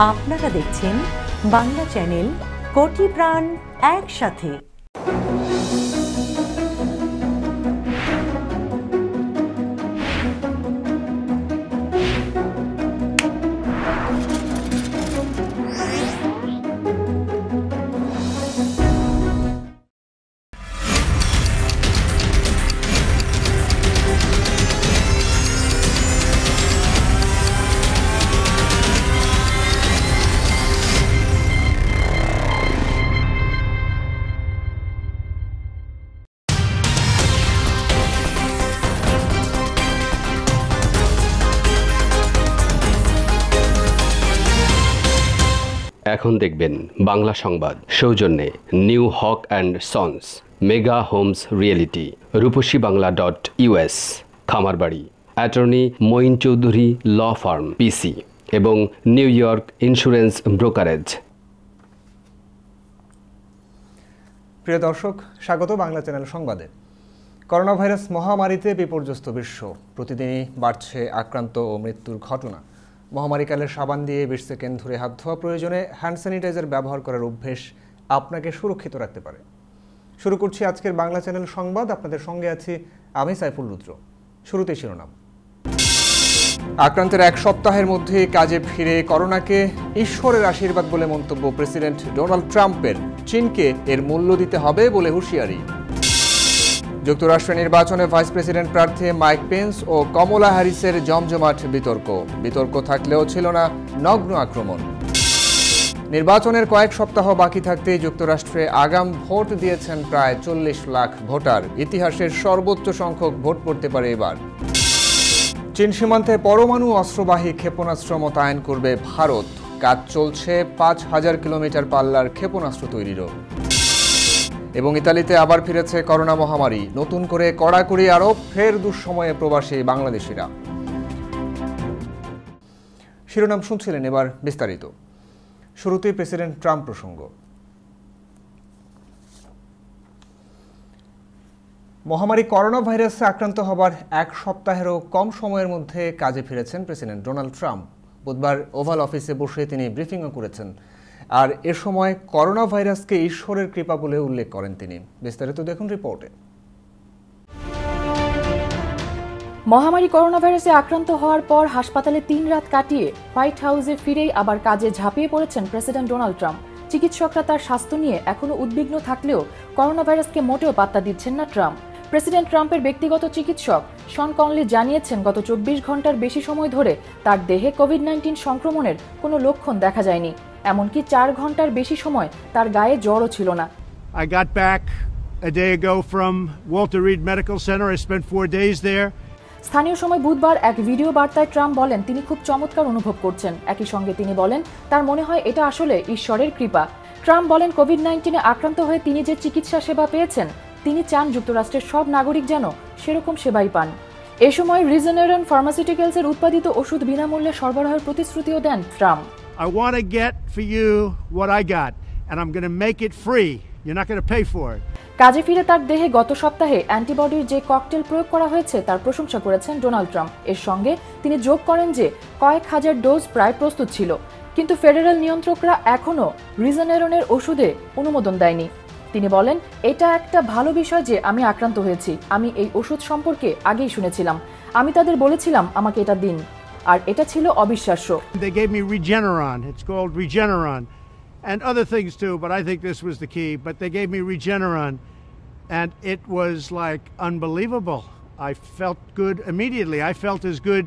আপনারা দেখছেন বাংলা চ্যানেল কোটি প্রাণ একসাথে। এখন দেখবেন বাংলা সংবাদ সৌজন্যে new Haque and sons, mega homes realty, রূপসীবাংলা.us, খামারবাড়ি, attorney Moin Chowdhury law firm PC এবং নিউ ইয়র্ক ইন্স্যুরেন্স ব্রোকারেজ। প্রিয় দর্শক, স্বাগত বাংলা চ্যানেল সংবাদে। করোনা ভাইরাস মহামারীতে বিপর্যস্ত বিশ্ব, প্রতিদিনই বাড়ছে আক্রান্ত ও মৃত্যুর ঘটনা। মহামারীকালে সাবান দিয়ে 20 সেকেন্ড ধরে হাত ধোয়া, প্রয়োজনে হ্যান্ড স্যানিটাইজার ব্যবহার করার অভ্যেস আপনাকে সুরক্ষিত রাখতে পারে। শুরু করছি আজকের বাংলা চ্যানেল সংবাদ। আপনাদের সঙ্গে আছি আমি সাইফুল রুদ্র। শুরুতে শিরোনাম। আক্রান্তের এক সপ্তাহের মধ্যে কাজে ফিরে করোনাকে ঈশ্বরের আশীর্বাদ বলে মন্তব্য প্রেসিডেন্ট ডোনাল্ড ট্রাম্পের। চীনকে এর মূল্য দিতে হবে বলে হুঁশিয়ারি। যুক্তরাষ্ট্র নির্বাচনে ভাইস প্রেসিডেন্ট প্রার্থী মাইক পেন্স ও কমলা হ্যারিসের জমজমাট বিতর্ক থাকলেও ছিল না নগ্ন আক্রমণ। নির্বাচনের কয়েক সপ্তাহ বাকি থাকতে যুক্তরাষ্ট্রে আগাম ভোট দিয়েছেন প্রায় 40 লাখ ভোটার। ইতিহাসের সর্বোচ্চ সংখ্যক ভোট পড়তে পারে এবার। চীন সীমান্তে পরমাণু অস্ত্রবাহী ক্ষেপণাস্ত্র মোতায়েন করবে ভারত। কাজ চলছে 5000 কিলোমিটার পাল্লার ক্ষেপণাস্ত্র তৈরিরও। এবং ইতালিতে আবার ফিরেছে করোনা মহামারী, নতুন করে কড়াকড়ি আরোপ, ফের দুঃসময়ে প্রবাসী বাংলাদেশিরা। শিরোনাম শুনছিলেন, এবার বিস্তারিত। শুরুতেই প্রেসিডেন্ট ট্রাম্প প্রসঙ্গ। মহামারী করোনা ভাইরাসে আক্রান্ত হবার এক সপ্তাহেরও কম সময়ের মধ্যে কাজে ফিরেছেন প্রেসিডেন্ট ডোনাল্ড ট্রাম্প। বুধবার ওভাল অফিসে বসে তিনি ব্রিফিংও করেছেন। আর এ সময় করোনা ভাইরাসকে ঈশ্বরের কৃপা বলে উল্লেখ করেন তিনি। বিস্তারিত দেখুন রিপোর্টে। মহামারী করোনা ভাইরাসে আক্রান্ত হওয়ার পর হাসপাতালে 3 রাত কাটিয়ে হোয়াইট হাউসে ফিরেই আবার কাজে ঝাঁপিয়ে পড়েছেন প্রেসিডেন্ট ডোনাল্ড ট্রাম্প। চিকিৎসকরা তার স্বাস্থ্য নিয়ে এখনো উদ্বিগ্ন থাকলেও করোনা ভাইরাসকে মোটেও পাত্তা দিচ্ছেন না ট্রাম্প। প্রেসিডেন্ট ট্রাম্পের ব্যক্তিগত চিকিৎসক শন কনলি জানিয়েছেন, গত 24 ঘন্টার বেশি সময় ধরে তার দেহে কোভিড-19 সংক্রমণের কোনো লক্ষণ দেখা যায়নি। এমনকি 4 ঘন্টার বেশি সময় তার গায়ে জ্বরও ছিল না। I got back a day ago from Walter Reed Medical Center. I spent 4 days there. স্থানীয় সময় বুধবার এক ভিডিও বার্তায় ট্রাম্প বলেন তিনি খুব চমৎকার অনুভব করছেন। একই সঙ্গে তিনি বলেন তার মনে হয় এটা আসলে ঈশ্বরের কৃপা। ট্রাম্প বলেন কোভিড-19-এ আক্রান্ত হয়ে তিনি যে চিকিৎসা সেবা পেয়েছেন, তিনি চান যুক্তরাষ্ট্রের সব নাগরিক যেন সেরকম সেবাই পান। এ সময় রিজেনারন ফার্মাসিউটিক্যালসের উৎপাদিত ওষুধ বিনামূল্যে সরবরাহের প্রতিশ্রুতিও দেন Trump. I want to get for you what I got, and I'm going to make it free. You're not going to pay for it. কাজে ফিরে তার দেহে গত সপ্তাহে অ্যান্টিবডির যে ককটেল প্রয়োগ করা হয়েছে তার প্রশংসা করেছেন ডোনাল্ড ট্রাম্প। এর সঙ্গে তিনি যোগ করেন যে কয়েক হাজার ডোজ প্রায় প্রস্তুত ছিল, কিন্তু ফেডারেল নিয়ন্ত্রকরা এখনও রিজেনারনের ওষুধে অনুমোদন দেয়নি। তিনি বলেন, এটা একটা ভালো বিষয় যে আমি আক্রান্ত হয়েছি। আমি এই ওষুধ সম্পর্কে আগেই শুনেছিলাম। আমি তাদের বলেছিলাম আমাকে এটা দিন, আর এটা ছিল অবিশ্বাস্য। They gave me Regeneron. It's called Regeneron, and other things too, but I think this was the key. But they gave me Regeneron, and it was like unbelievable. I felt good immediately. I felt as good.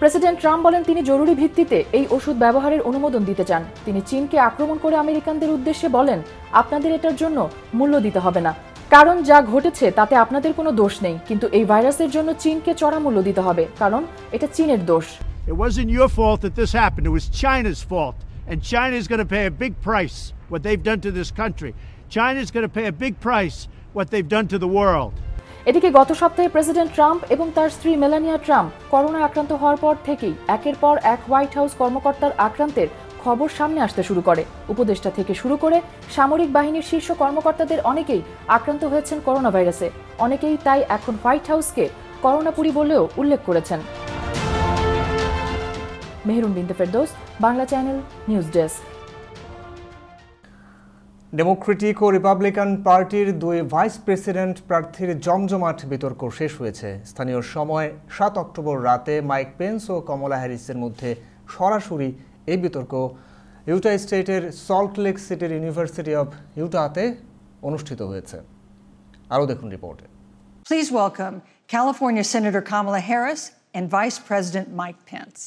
President Trump বলেন তিনি জরুরি ভিত্তিতে এই ওষুধ ব্যবহারের অনুমোদন দিতে চান। তিনি চীনকে আক্রমণ করে আমেরিকানদের উদ্দেশ্যে বলেন, আপনাদের এটার জন্য মূল্য দিতে হবে না, কারণ যা ঘটেছে তাতে আপনাদের কোনো দোষ নেই, কিন্তু এই ভাইরাসের জন্য চীনকে চড়া মূল্য দিতে হবে, কারণ এটা চীনের দোষ। It wasn't your fault that this happened. It was China's fault, and China is going to pay a big price what they've done to this country. China is going to pay a big price what they've done to the world. এদিকে গত সপ্তাহে president Trump এবং তার স্ত্রী Melania Trump corona আক্রান্ত হওয়ার পর থেকেই একের পর এক হোয়াইট হাউস কর্মকর্তার আক্রান্তের খবর সামনে আসতে শুরু করে। উপদেষ্টা থেকে শুরু করে সামরিক বাহিনীর শীর্ষ কর্মকর্তাদের অনেকেই আক্রান্ত হয়েছেন করোনা ভাইরাসে। অনেকেই তাই এখন হোয়াইট হাউসকে করোনাপুরী বলেও উল্লেখ করেছেন। Meherun Binte Ferdous, Bangla channel, news desk. Democratic ও রিপাবলিকান পার্টির দুই ভাইস প্রেসিডেন্ট প্রার্থীর জমজমাট বিতর্ক শেষ হয়েছে। স্থানীয় সময় 7 অক্টোবর রাতে মাইক পেন্স ও কমলা হ্যারিসের মধ্যে সরাসরি এই বিতর্ক ইউটা স্টেটের সল্ট লেক সিটির ইউনিভার্সিটি অব ইউটাতে অনুষ্ঠিত হয়েছে। আরও দেখুন রিপোর্টে। Please welcome California Senator Kamala Harris and Vice President Mike Pence.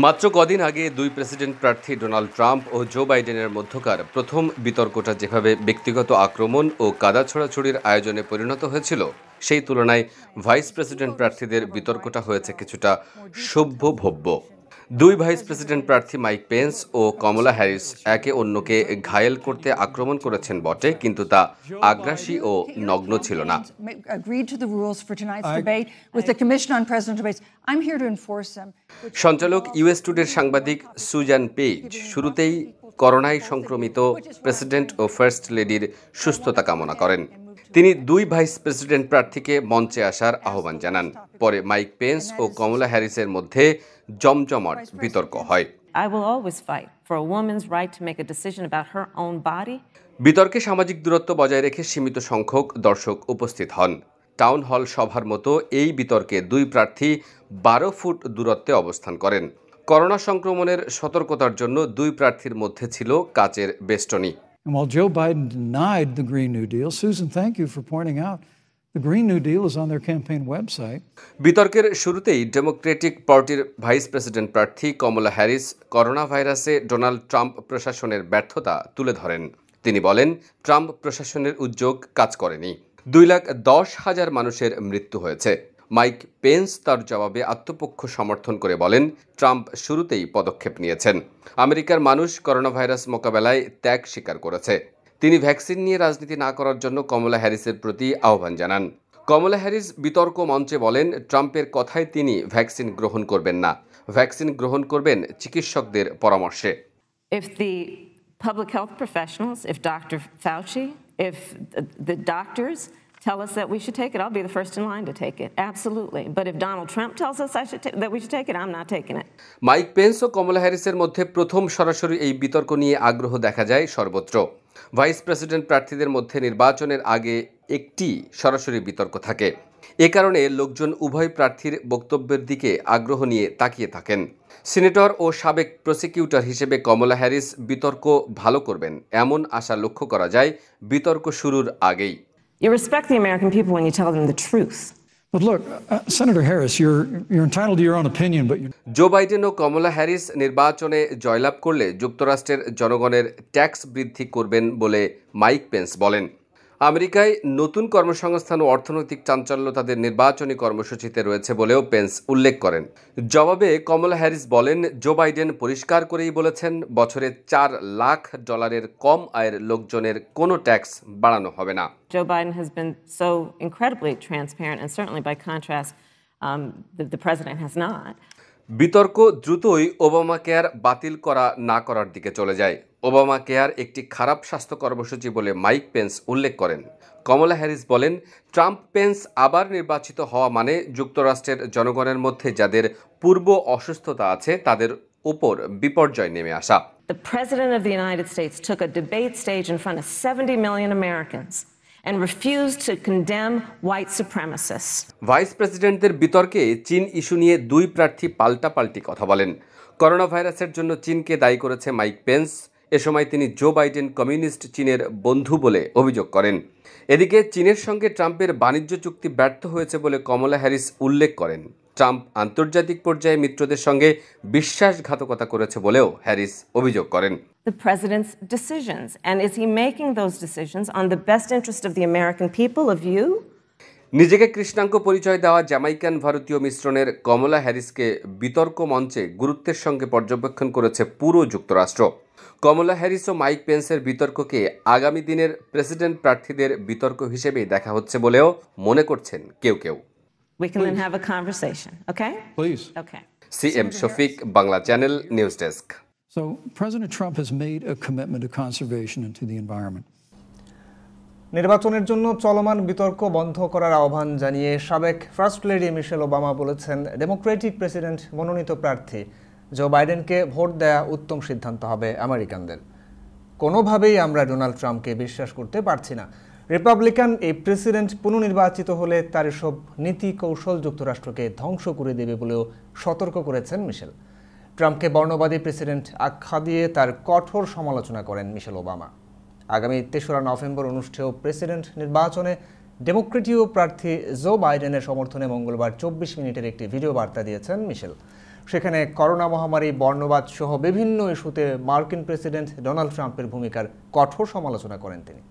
মাত্র কদিন আগে দুই প্রেসিডেন্ট প্রার্থী ডোনাল্ড ট্রাম্প ও জো বাইডেনের মধ্যকার প্রথম বিতর্কটা যেভাবে ব্যক্তিগত আক্রমণ ও কাদা ছোড়াছুড়ির আয়োজনে পরিণত হয়েছিল, সেই তুলনায় ভাইস প্রেসিডেন্ট প্রার্থীদের বিতর্কটা হয়েছে কিছুটা সভ্যভব্য। দুই ভাইস প্রেসিডেন্ট প্রার্থী মাইক পেন্স ও কমলা হ্যারিস একে অন্যকে ঘায়েল করতে আক্রমণ করেছেন বটে, কিন্তু তা আগ্রাসী ও নগ্ন ছিল না। সঞ্চালক ইউএস টুডের সাংবাদিক সুজান পেজ শুরুতেই করোনায় সংক্রমিত প্রেসিডেন্ট ও ফার্স্ট লেডির সুস্থতা কামনা করেন। তিনি দুই ভাইস প্রেসিডেন্ট প্রার্থীকে মঞ্চে আসার আহ্বান জানান। পরে মাইক পেন্স ও কমলা হ্যারিসের মধ্যে জমজমাট বিতর্ক হয়। বিতর্কে সামাজিক দূরত্ব বজায় রেখে সীমিত সংখ্যক দর্শক উপস্থিত হন। টাউন হল সভার মতো এই বিতর্কে দুই প্রার্থী 12 ফুট দূরত্বে অবস্থান করেন। করোনা সংক্রমণের সতর্কতার জন্য দুই প্রার্থীর মধ্যে ছিল কাচের বেষ্টনী। While Joe Biden denied the Green New Deal, Susan, thank you for pointing out the Green New Deal is on their campaign website. বিতর্কের শুরুতেই ডেমোক্রেটিক পার্টির ভাইস প্রেসিডেন্ট প্রার্থী কমলা হ্যারিস করোনা ভাইরাসে ডোনাল্ড ট্রাম্প প্রশাসনের ব্যর্থতা তুলে ধরেন। তিনি বলেন, ট্রাম্প প্রশাসনের উদ্যোগ কাজ করেনি, 2,10,000 মানুষের মৃত্যু হয়েছে। মাইক পেন্স তার জবাবে আত্মপক্ষ সমর্থন করে বলেন, ট্রাম্প শুরুতেই পদক্ষেপ নিয়েছেন। আমেরিকার মানুষ করোনা ভাইরাস মোকাবেলায় ত্যাগ স্বীকার করেছে। তিনি ভ্যাকসিন নিয়ে রাজনীতি না করার জন্য কমলা হ্যারিসের প্রতি আহ্বান জানান। কমলা হ্যারিস বিতর্ক মঞ্চে বলেন, ট্রাম্পের কথায় তিনি ভ্যাকসিন গ্রহণ করবেন না, ভ্যাকসিন গ্রহণ করবেন চিকিৎসকদের পরামর্শে। If the public health professionals, if Dr. Fauci, if the doctors tell us that we should take it, I'll be the first in line to take it. Absolutely. But if Donald Trump tells us that we should take it, I'm not taking it. Mike Pence ও কমলা হ্যারিসের মধ্যে প্রথম সরাসরি এই বিতর্ক নিয়ে আগ্রহ দেখা যায় সর্বত্র। ভাইস প্রেসিডেন্ট প্রার্থীদের মধ্যে নির্বাচনের আগে একটি সরাসরি বিতর্ক থাকে। এ কারণে লোকজন উভয় প্রার্থীর বক্তব্যের দিকে আগ্রহ নিয়ে তাকিয়ে থাকেন। সিনেটর ও সাবেক প্রসিকিউটর হিসেবে কমলা হ্যারিস বিতর্ক ভালো করবেন এমন আশা লক্ষ্য করা যায় বিতর্ক শুরুর আগেই। You respect the American people when you tell them the truth. But look, Senator Harris, you're entitled to your own opinion, but Joe Biden ও কমলা হ্যারিস নির্বাচনে জয়লাভ করলে যুক্তরাষ্ট্রের জনগণের ট্যাক্স বৃদ্ধি করবেন বলে মাইক পেন্স বলেন। আমেরিকায় নতুন কর্মসংস্থান ও অর্থনৈতিক চাঞ্চল্য তাদের নির্বাচনী কর্মসূচিতে রয়েছে বলেও পেন্স উল্লেখ করেন। জবাবে কমলা হ্যারিস বলেন, জো বাইডেন পরিষ্কার করেই বলেছেন, বছরে $4 লাখ কম আয়ের লোকজনের কোনো ট্যাক্স বাড়ানো হবে না। Joe Biden has been so incredibly transparent, and certainly by contrast, the president has not. বিতর্ক দ্রুতই ওবামা কেয়ার বাতিল করা না করার দিকে চলে যায়। ওবামা কেয়ার একটি খারাপ স্বাস্থ্য কর্মসূচি বলে মাইক পেন্স উল্লেখ করেন। কমলা হ্যারিস বলেন, ট্রাম্প পেন্স আবার নির্বাচিত হওয়া মানে যুক্তরাষ্ট্রের জনগণের মধ্যে যাদের পূর্ব অসুস্থতা আছে তাদের উপর বিপর্যয় নেমে আসা। The President of the United States took a debate stage in front of 70 million Americans and refused to condemn white supremacists. Vice প্রেসিডেন্টদের বিতর্কে চীন ইস্যু নিয়ে দুই প্রার্থী পাল্টাপাল্টি কথা বলেন। করোনা ভাইরাসের জন্য চীনকে দায়ী করেছে মাইক পেন্স। এ সময় তিনি জো বাইডেন কমিউনিস্ট চীনের বন্ধু বলে অভিযোগ করেন। এদিকে চীনের সঙ্গে ট্রাম্পের বাণিজ্য চুক্তি ব্যর্থ হয়েছে বলে কমলা হ্যারিস উল্লেখ করেন। ট্রাম্প আন্তর্জাতিক পর্যায়ে মিত্রদের সঙ্গে বিশ্বাসঘাতকতা করেছে বলেও হ্যারিস অভিযোগ করেন। The president's decisions, and is he making those decisions on the best interest of the American people, of you? নিজেকে কৃষ্ণাঙ্গ পরিচয় দেওয়া জ্যামাইকান ভারতীয় মিশ্রণের কমলা হ্যারিসকে বিতর্ক মঞ্চে গুরুত্বের সঙ্গে পর্যবেক্ষণ করেছে পুরো যুক্তরাষ্ট্র। কমলা হ্যারিস ও মাইক পেন্সের বিতর্ককে আগামী দিনের প্রেসিডেন্ট প্রার্থীদের বিতর্ক হিসেবেই দেখা হচ্ছে বলেও মনে করছেন কেউ কেউ। We can then have a conversation, okay? please. Okay. CM Shafik, Bangla Channel, News Desk. So President Trump has made a commitment to conservation and to the environment. নির্বাচনের জন্য চলমান বিতর্ক বন্ধ করার আহ্বান জানিয়ে সাবেক ফার্স্ট লেডি মিশেল ওবামা বলেছেন, ডেমোক্রেটিক প্রেসিডেন্ট মনোনীত প্রার্থী জো বাইডেনকে ভোট দেয়া উত্তম সিদ্ধান্ত হবে আমেরিকানদের। কোনোভাবেই আমরা ডোনাল্ড ট্রাম্পকে বিশ্বাস করতে পারছি না। রিপাবলিকান এই প্রেসিডেন্ট পুনর্নির্বাচিত হলে তার এসব নীতি কৌশল যুক্তরাষ্ট্রকে ধ্বংস করে দেবে বলেও সতর্ক করেছেন মিশেল। ট্রাম্পকে বর্ণবাদী প্রেসিডেন্ট আখ্যা দিয়ে তার কঠোর সমালোচনা করেন মিশেল ওবামা। আগামী ৩রা নভেম্বর অনুষ্ঠেয় প্রেসিডেন্ট নির্বাচনে ডেমোক্রেটীয় প্রার্থী জো বাইডেনের সমর্থনে মঙ্গলবার ২৪ মিনিটের একটি ভিডিও বার্তা দিয়েছেন মিশেল। সেখানে করোনা মহামারী, বর্ণবাদ সহ বিভিন্ন ইস্যুতে মার্কিন প্রেসিডেন্ট ডোনাল্ড ট্রাম্পের ভূমিকার কঠোর সমালোচনা করেন তিনি।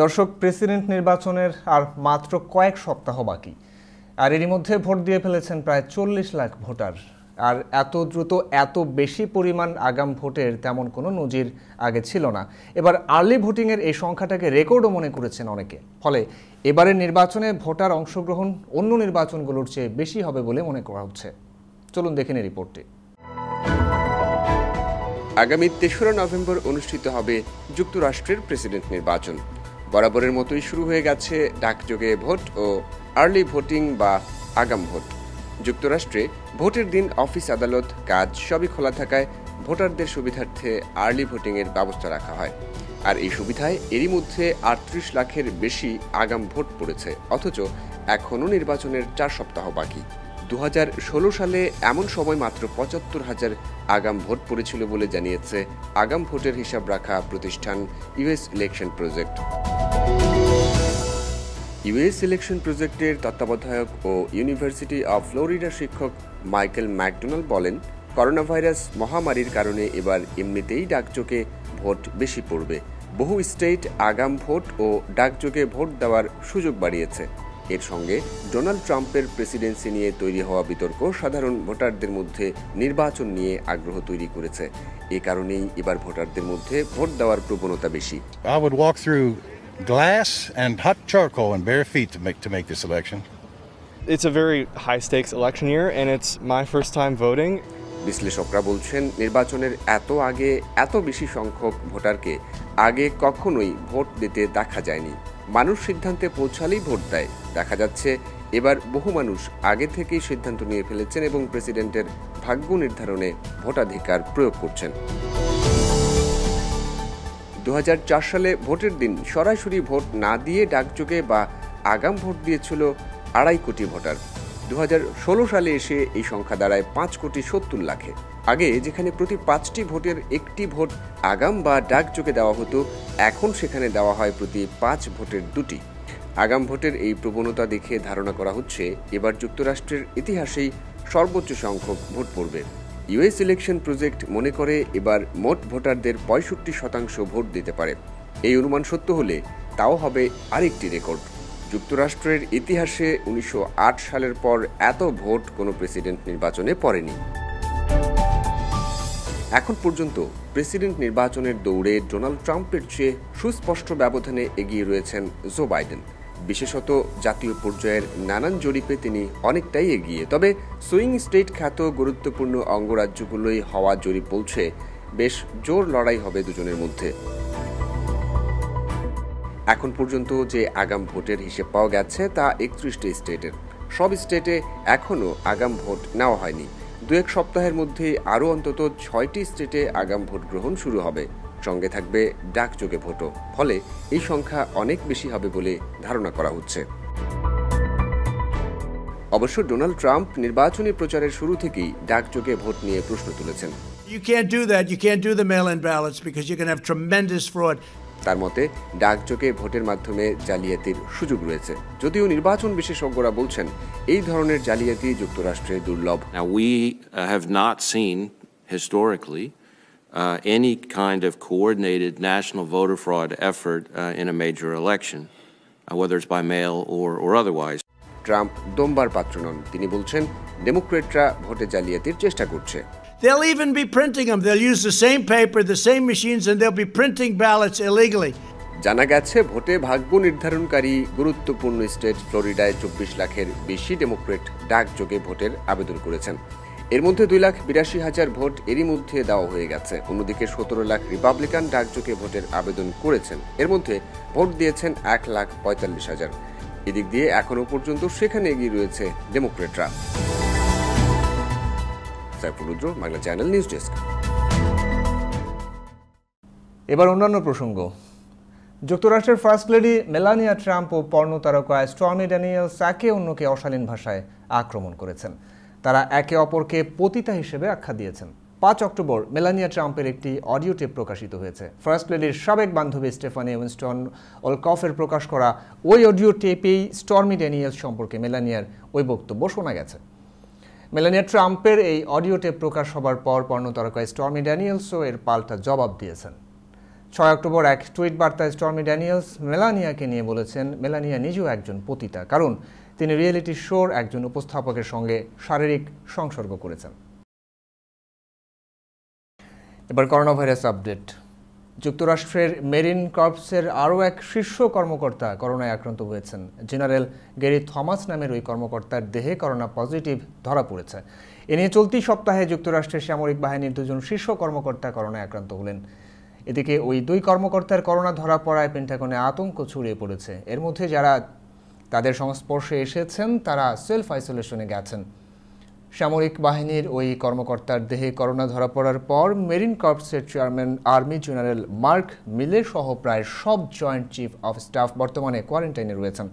দর্শক, প্রেসিডেন্ট নির্বাচনের আর মাত্র কয়েক সপ্তাহ বাকি, আর এরই মধ্যে ভোট দিয়ে ফেলেছেন প্রায় ৪০ লাখ ভোটার। আর এত দ্রুত এত বেশি পরিমাণ আগাম ভোটের তেমন কোনো নজির আগে ছিল না। এবার আর্লি ভোটিংয়ের এই সংখ্যাটাকে রেকর্ডও মনে করেছেন অনেকে। ফলে এবারের নির্বাচনে ভোটার অংশগ্রহণ অন্য নির্বাচনগুলোর চেয়ে বেশি হবে বলে মনে করা হচ্ছে। চলুন দেখে নিই রিপোর্টটি। আগামী ৩রা নভেম্বর অনুষ্ঠিত হবে যুক্তরাষ্ট্রের প্রেসিডেন্ট নির্বাচন। বরাবরের মতোই শুরু হয়ে গেছে ডাকযোগে ভোট ও আর্লি ভোটিং বা আগাম ভোট। যুক্তরাষ্ট্রে ভোটের দিন অফিস, আদালত, কাজ সবই খোলা থাকায় ভোটারদের সুবিধার্থে আর্লি ভোটিংয়ের ব্যবস্থা রাখা হয়। আর এই সুবিধায় এরই মধ্যে ৩৮ লাখের বেশি আগাম ভোট পড়েছে, অথচ এখনও নির্বাচনের ৪ সপ্তাহ বাকি। ২০১৬ সালে এমন সময় মাত্র ৭৫,০০০ আগাম ভোট পড়েছিল বলে জানিয়েছে আগাম ভোটের হিসাব রাখা প্রতিষ্ঠান US election project. US election প্রজেক্টের তত্ত্বাবধায়ক ও ইউনিভার্সিটি অব ফ্লোরিডার শিক্ষক মাইকেল ম্যাকডোনাল্ড বলেন, করোনা ভাইরাস মহামারীর কারণে এবার এমনিতেই ডাকযোগে ভোট বেশি পড়বে। বহু স্টেট আগাম ভোট ও ডাকযোগে ভোট দেওয়ার সুযোগ বাড়িয়েছে। এর সঙ্গে ডোনাল্ড ট্রাম্পের প্রেসিডেন্সি নিয়ে তৈরি হওয়া বিতর্ক সাধারণ ভোটারদের মধ্যে নির্বাচন নিয়ে আগ্রহ তৈরি করেছে। এ কারণেই এবার ভোটারদের মধ্যে ভোট দেওয়ার প্রবণতা বেশি। I would walk through glass and hot charcoal and bare feet to make this election. It's a very high stakes election year and it's my first time voting. বিশ্লেষকরা বলছেন, নির্বাচনের এত আগে এত বেশি সংখ্যক ভোটারকে আগে কখনোই ভোট দিতে দেখা যায়নি। মানুষ সিদ্ধান্তে পৌঁছালেই ভোট দেয়। দেখা যাচ্ছে এবার বহু মানুষ আগে থেকেই সিদ্ধান্ত নিয়ে ফেলেছেন এবং প্রেসিডেন্টের ভাগ্য নির্ধারণে ভোটাধিকার প্রয়োগ করছেন। ২০০৪ সালে ভোটের দিন সরাসরি ভোট না দিয়ে ডাকযোগে বা আগাম ভোট দিয়েছিল ২.৫ কোটি ভোটার। ২০১৬ সালে এসে এই সংখ্যা দাঁড়ায় ৫,৭০,০০,০০০ লাখে। আগে যেখানে প্রতি ৫টি ভোটের একটি ভোট আগাম বা ডাকযোগে দেওয়া হতো, এখন সেখানে দেওয়া হয় প্রতি ৫ ভোটের ২টি। আগাম ভোটের এই প্রবণতা দেখে ধারণা করা হচ্ছে এবার যুক্তরাষ্ট্রের ইতিহাসেই সর্বোচ্চ সংখ্যক ভোট পড়বে। ইউএস ইলেকশন প্রজেক্ট মনে করে এবার মোট ভোটারদের ৬৫% ভোট দিতে পারে। এই অনুমান সত্য হলে তাও হবে আরেকটি রেকর্ড। যুক্তরাষ্ট্রের ইতিহাসে ১৯০৮ সালের পর এত ভোট কোনো প্রেসিডেন্ট নির্বাচনে পড়েনি। এখন পর্যন্ত প্রেসিডেন্ট নির্বাচনের দৌড়ে ডোনাল্ড ট্রাম্পের চেয়ে সুস্পষ্ট ব্যবধানে এগিয়ে রয়েছেন জো বাইডেন। বিশেষত জাতীয় পর্যায়ের নানান জরিপে তিনি অনেকটাই এগিয়ে। তবে সুইং স্টেট খ্যাত গুরুত্বপূর্ণ অঙ্গরাজ্যগুলোই হওয়া জরিপ বলছে বেশ জোর লড়াই হবে দুজনের মধ্যে। এখন পর্যন্ত যে আগাম ভোটের হিসেব পাওয়া গেছে তা ৩১টি স্টেটের। সব স্টেটে এখনও আগাম ভোট নেওয়া হয়নি। ২-১ সপ্তাহের মধ্যে আরও অন্তত ৬টি স্টেটে আগাম ভোট গ্রহণ শুরু হবে। সঙ্গে থাকবে ডাকযোগে ভোটও। ফলে এই সংখ্যা অনেক বেশি হবে বলে ধারণা করা হচ্ছে। অবশ্য ডোনাল্ড ট্রাম্প নির্বাচনী প্রচারের শুরু থেকেই ডাকযোগে ভোট নিয়ে প্রশ্ন তুলেছেন। You can't do that. You can't do the mail-in ballots because you can have tremendous fraud. তার মতে ডাকযোগে ভোটের মাধ্যমে জালিয়াতির সুযোগ রয়েছে। যদিও নির্বাচন বিশেষজ্ঞরা বলছেন এই ধরনের জালিয়াতি যুক্তরাষ্ট্রে দুর্লভ। Now we have not seen historically any kind of coordinated national voter fraud effort in a major election, whether it's by mail or otherwise. Trump দমবার পাত্র নন। তিনি বলছেন ডেমোক্রেটরা ভোটে জালিয়াতির চেষ্টা করছে। They'll even be printing them. They'll use the same paper, the same machines, and they'll be printing ballots illegally. জানা গেছে ভোটে ভাগ্য নির্ধারণকারী গুরুত্বপূর্ণ স্টেট ফ্লোরিডায় ২৪ লাখের বেশি ডেমোক্রেট ডাকযোগে ভোটের আবেদন করেছেন। এর মধ্যে 2,82,000 ভোট এরই মধ্যে দেওয়া হয়ে গেছে। অন্যদিকে 17 লাখ রিপাবলিকান ডাকযোগে ভোটের আবেদন করেছেন। এর মধ্যে ভোট দিয়েছেন 1,45,000। এদিক দিয়ে এখনো পর্যন্ত সেখানে এগিয়ে রয়েছে ডেমোক্রেটরা। সাইফুল রুদ্র, বাংলা চ্যানেল নিউজ ডেস্ক। এবার অন্যান্য প্রসঙ্গ। যুক্তরাষ্ট্রের ফার্স্ট লেডি মেলানিয়া ট্রাম্প ও পর্নো তারকা স্টর্মি ড্যানিয়েলস একে অন্যকে অশালীন ভাষায় আক্রমণ করেছেন। তারা একে অপরকে পতিতা হিসেবে আখ্যা দিয়েছেন। 5 অক্টোবর মেলানিয়া ট্রাম্পের একটি অডিও টেপ প্রকাশিত হয়েছে। ফার্স্ট লেডির সাবেক বান্ধবী স্টেফানি উইনস্টন অলকফের প্রকাশ করা ওই অডিও টেপেই স্টর্মি ড্যানিয়েলস সম্পর্কে মেলানিয়ার ওই বক্তব্য শোনা গেছে। মেলানিয়া ট্রাম্পের এই অডিও টেপ প্রকাশ হবার পর পর্নো তারকা স্টর্মি ড্যানিয়েলসও এর পাল্টা জবাব দিয়েছেন। 6 অক্টোবর এক টুইট বার্তায় স্টর্মি ড্যানিয়েলস মেলানিয়াকে নিয়ে বলেছেন, মেলানিয়া নিজেও একজন পতিতা, কারণ তিনি রিয়েলিটি শোর একজন উপস্থাপকের সঙ্গে শারীরিক সংসর্গ করেছেন। এবার করোনা ভাইরাস আপডেট। যুক্তরাষ্ট্রের মেরিন কর্পসের আরও এক শীর্ষ কর্মকর্তা করোনায় আক্রান্ত হয়েছেন। জেনারেল গ্যারি থমাস নামের ওই কর্মকর্তার দেহে করোনা পজিটিভ ধরা পড়েছে। এ নিয়ে চলতি সপ্তাহে যুক্তরাষ্ট্রের সামরিক বাহিনীর 2 জন শীর্ষ কর্মকর্তা করোনায় আক্রান্ত হলেন। এদিকে ওই 2 কর্মকর্তার করোনা ধরা পড়ায় পেন্টাগনে আতঙ্ক ছড়িয়ে পড়েছে। এর মধ্যে যারা তাদের সংস্পর্শে এসেছেন তারা সেলফ আইসোলেশনে গেছেন। সামরিক বাহিনীর ওই কর্মকর্তার দেহে করোনা ধরা পড়ার পর মেরিন কর্পসের chairman army general Mark Milley সহ প্রায় সব জয়েন্ট চিফ অফ স্টাফ বর্তমানে কোয়ারেন্টাইনে রয়েছেন।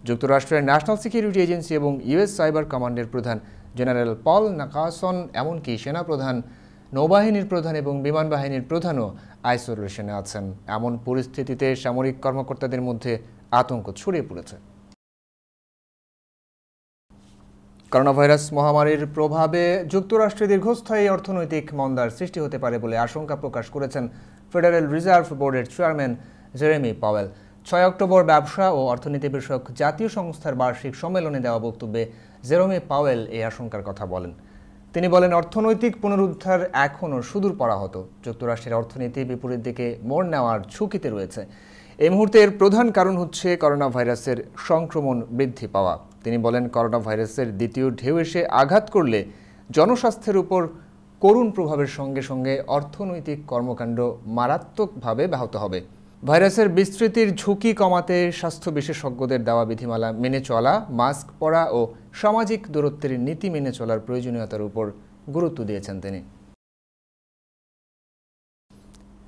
যুক্তরাষ্ট্রের ন্যাশনাল সিকিউরিটি এজেন্সি এবং ইউএস সাইবার কমান্ডের প্রধান জেনারেল পল নাকাসন, এমনকি সেনাপ্রধান, নৌবাহিনীর প্রধান এবং বিমান বাহিনীর প্রধানও আইসোলেশনে আছেন। এমন পরিস্থিতিতে সামরিক কর্মকর্তাদের মধ্যে আতঙ্ক ছড়িয়ে পড়েছে। করোনা ভাইরাস মহামারীর প্রভাবে যুক্তরাষ্ট্রে দীর্ঘস্থায়ী অর্থনৈতিক মন্দার সৃষ্টি হতে পারে বলে আশঙ্কা প্রকাশ করেছেন ফেডারেল রিজার্ভ বোর্ডের চেয়ারম্যান জেরেমি পাওয়েল। 6 অক্টোবর ব্যবসা ও অর্থনীতি বিষয়ক জাতীয় সংস্থার বার্ষিক সম্মেলনে দেওয়া বক্তব্যে জেরেমি পাওয়েল এই আশঙ্কার কথা বলেন। তিনি বলেন, অর্থনৈতিক পুনরুদ্ধার এখনও সুদূর পরাহত। যুক্তরাষ্ট্রের অর্থনীতি বিপরীত দিকে মোড় নেওয়ার ঝুঁকিতে রয়েছে। এই মুহূর্তে এর প্রধান কারণ হচ্ছে করোনা ভাইরাসের সংক্রমণ বৃদ্ধি পাওয়া। তিনি বলেন, করোনা ভাইরাসের দ্বিতীয় ঢেউ এসে আঘাত করলে জনস্বাস্থ্যের উপর করুণ প্রভাবের সঙ্গে সঙ্গে অর্থনৈতিক কর্মকাণ্ড মারাত্মকভাবে ব্যাহত হবে। ভাইরাসের বিস্তৃতির ঝুঁকি কমাতে স্বাস্থ্য বিশেষজ্ঞদের দেওয়া বিধিমালা মেনে চলা, মাস্ক পরা ও সামাজিক দূরত্বের নীতি মেনে চলার প্রয়োজনীয়তার উপর গুরুত্ব দিয়েছেন তিনি।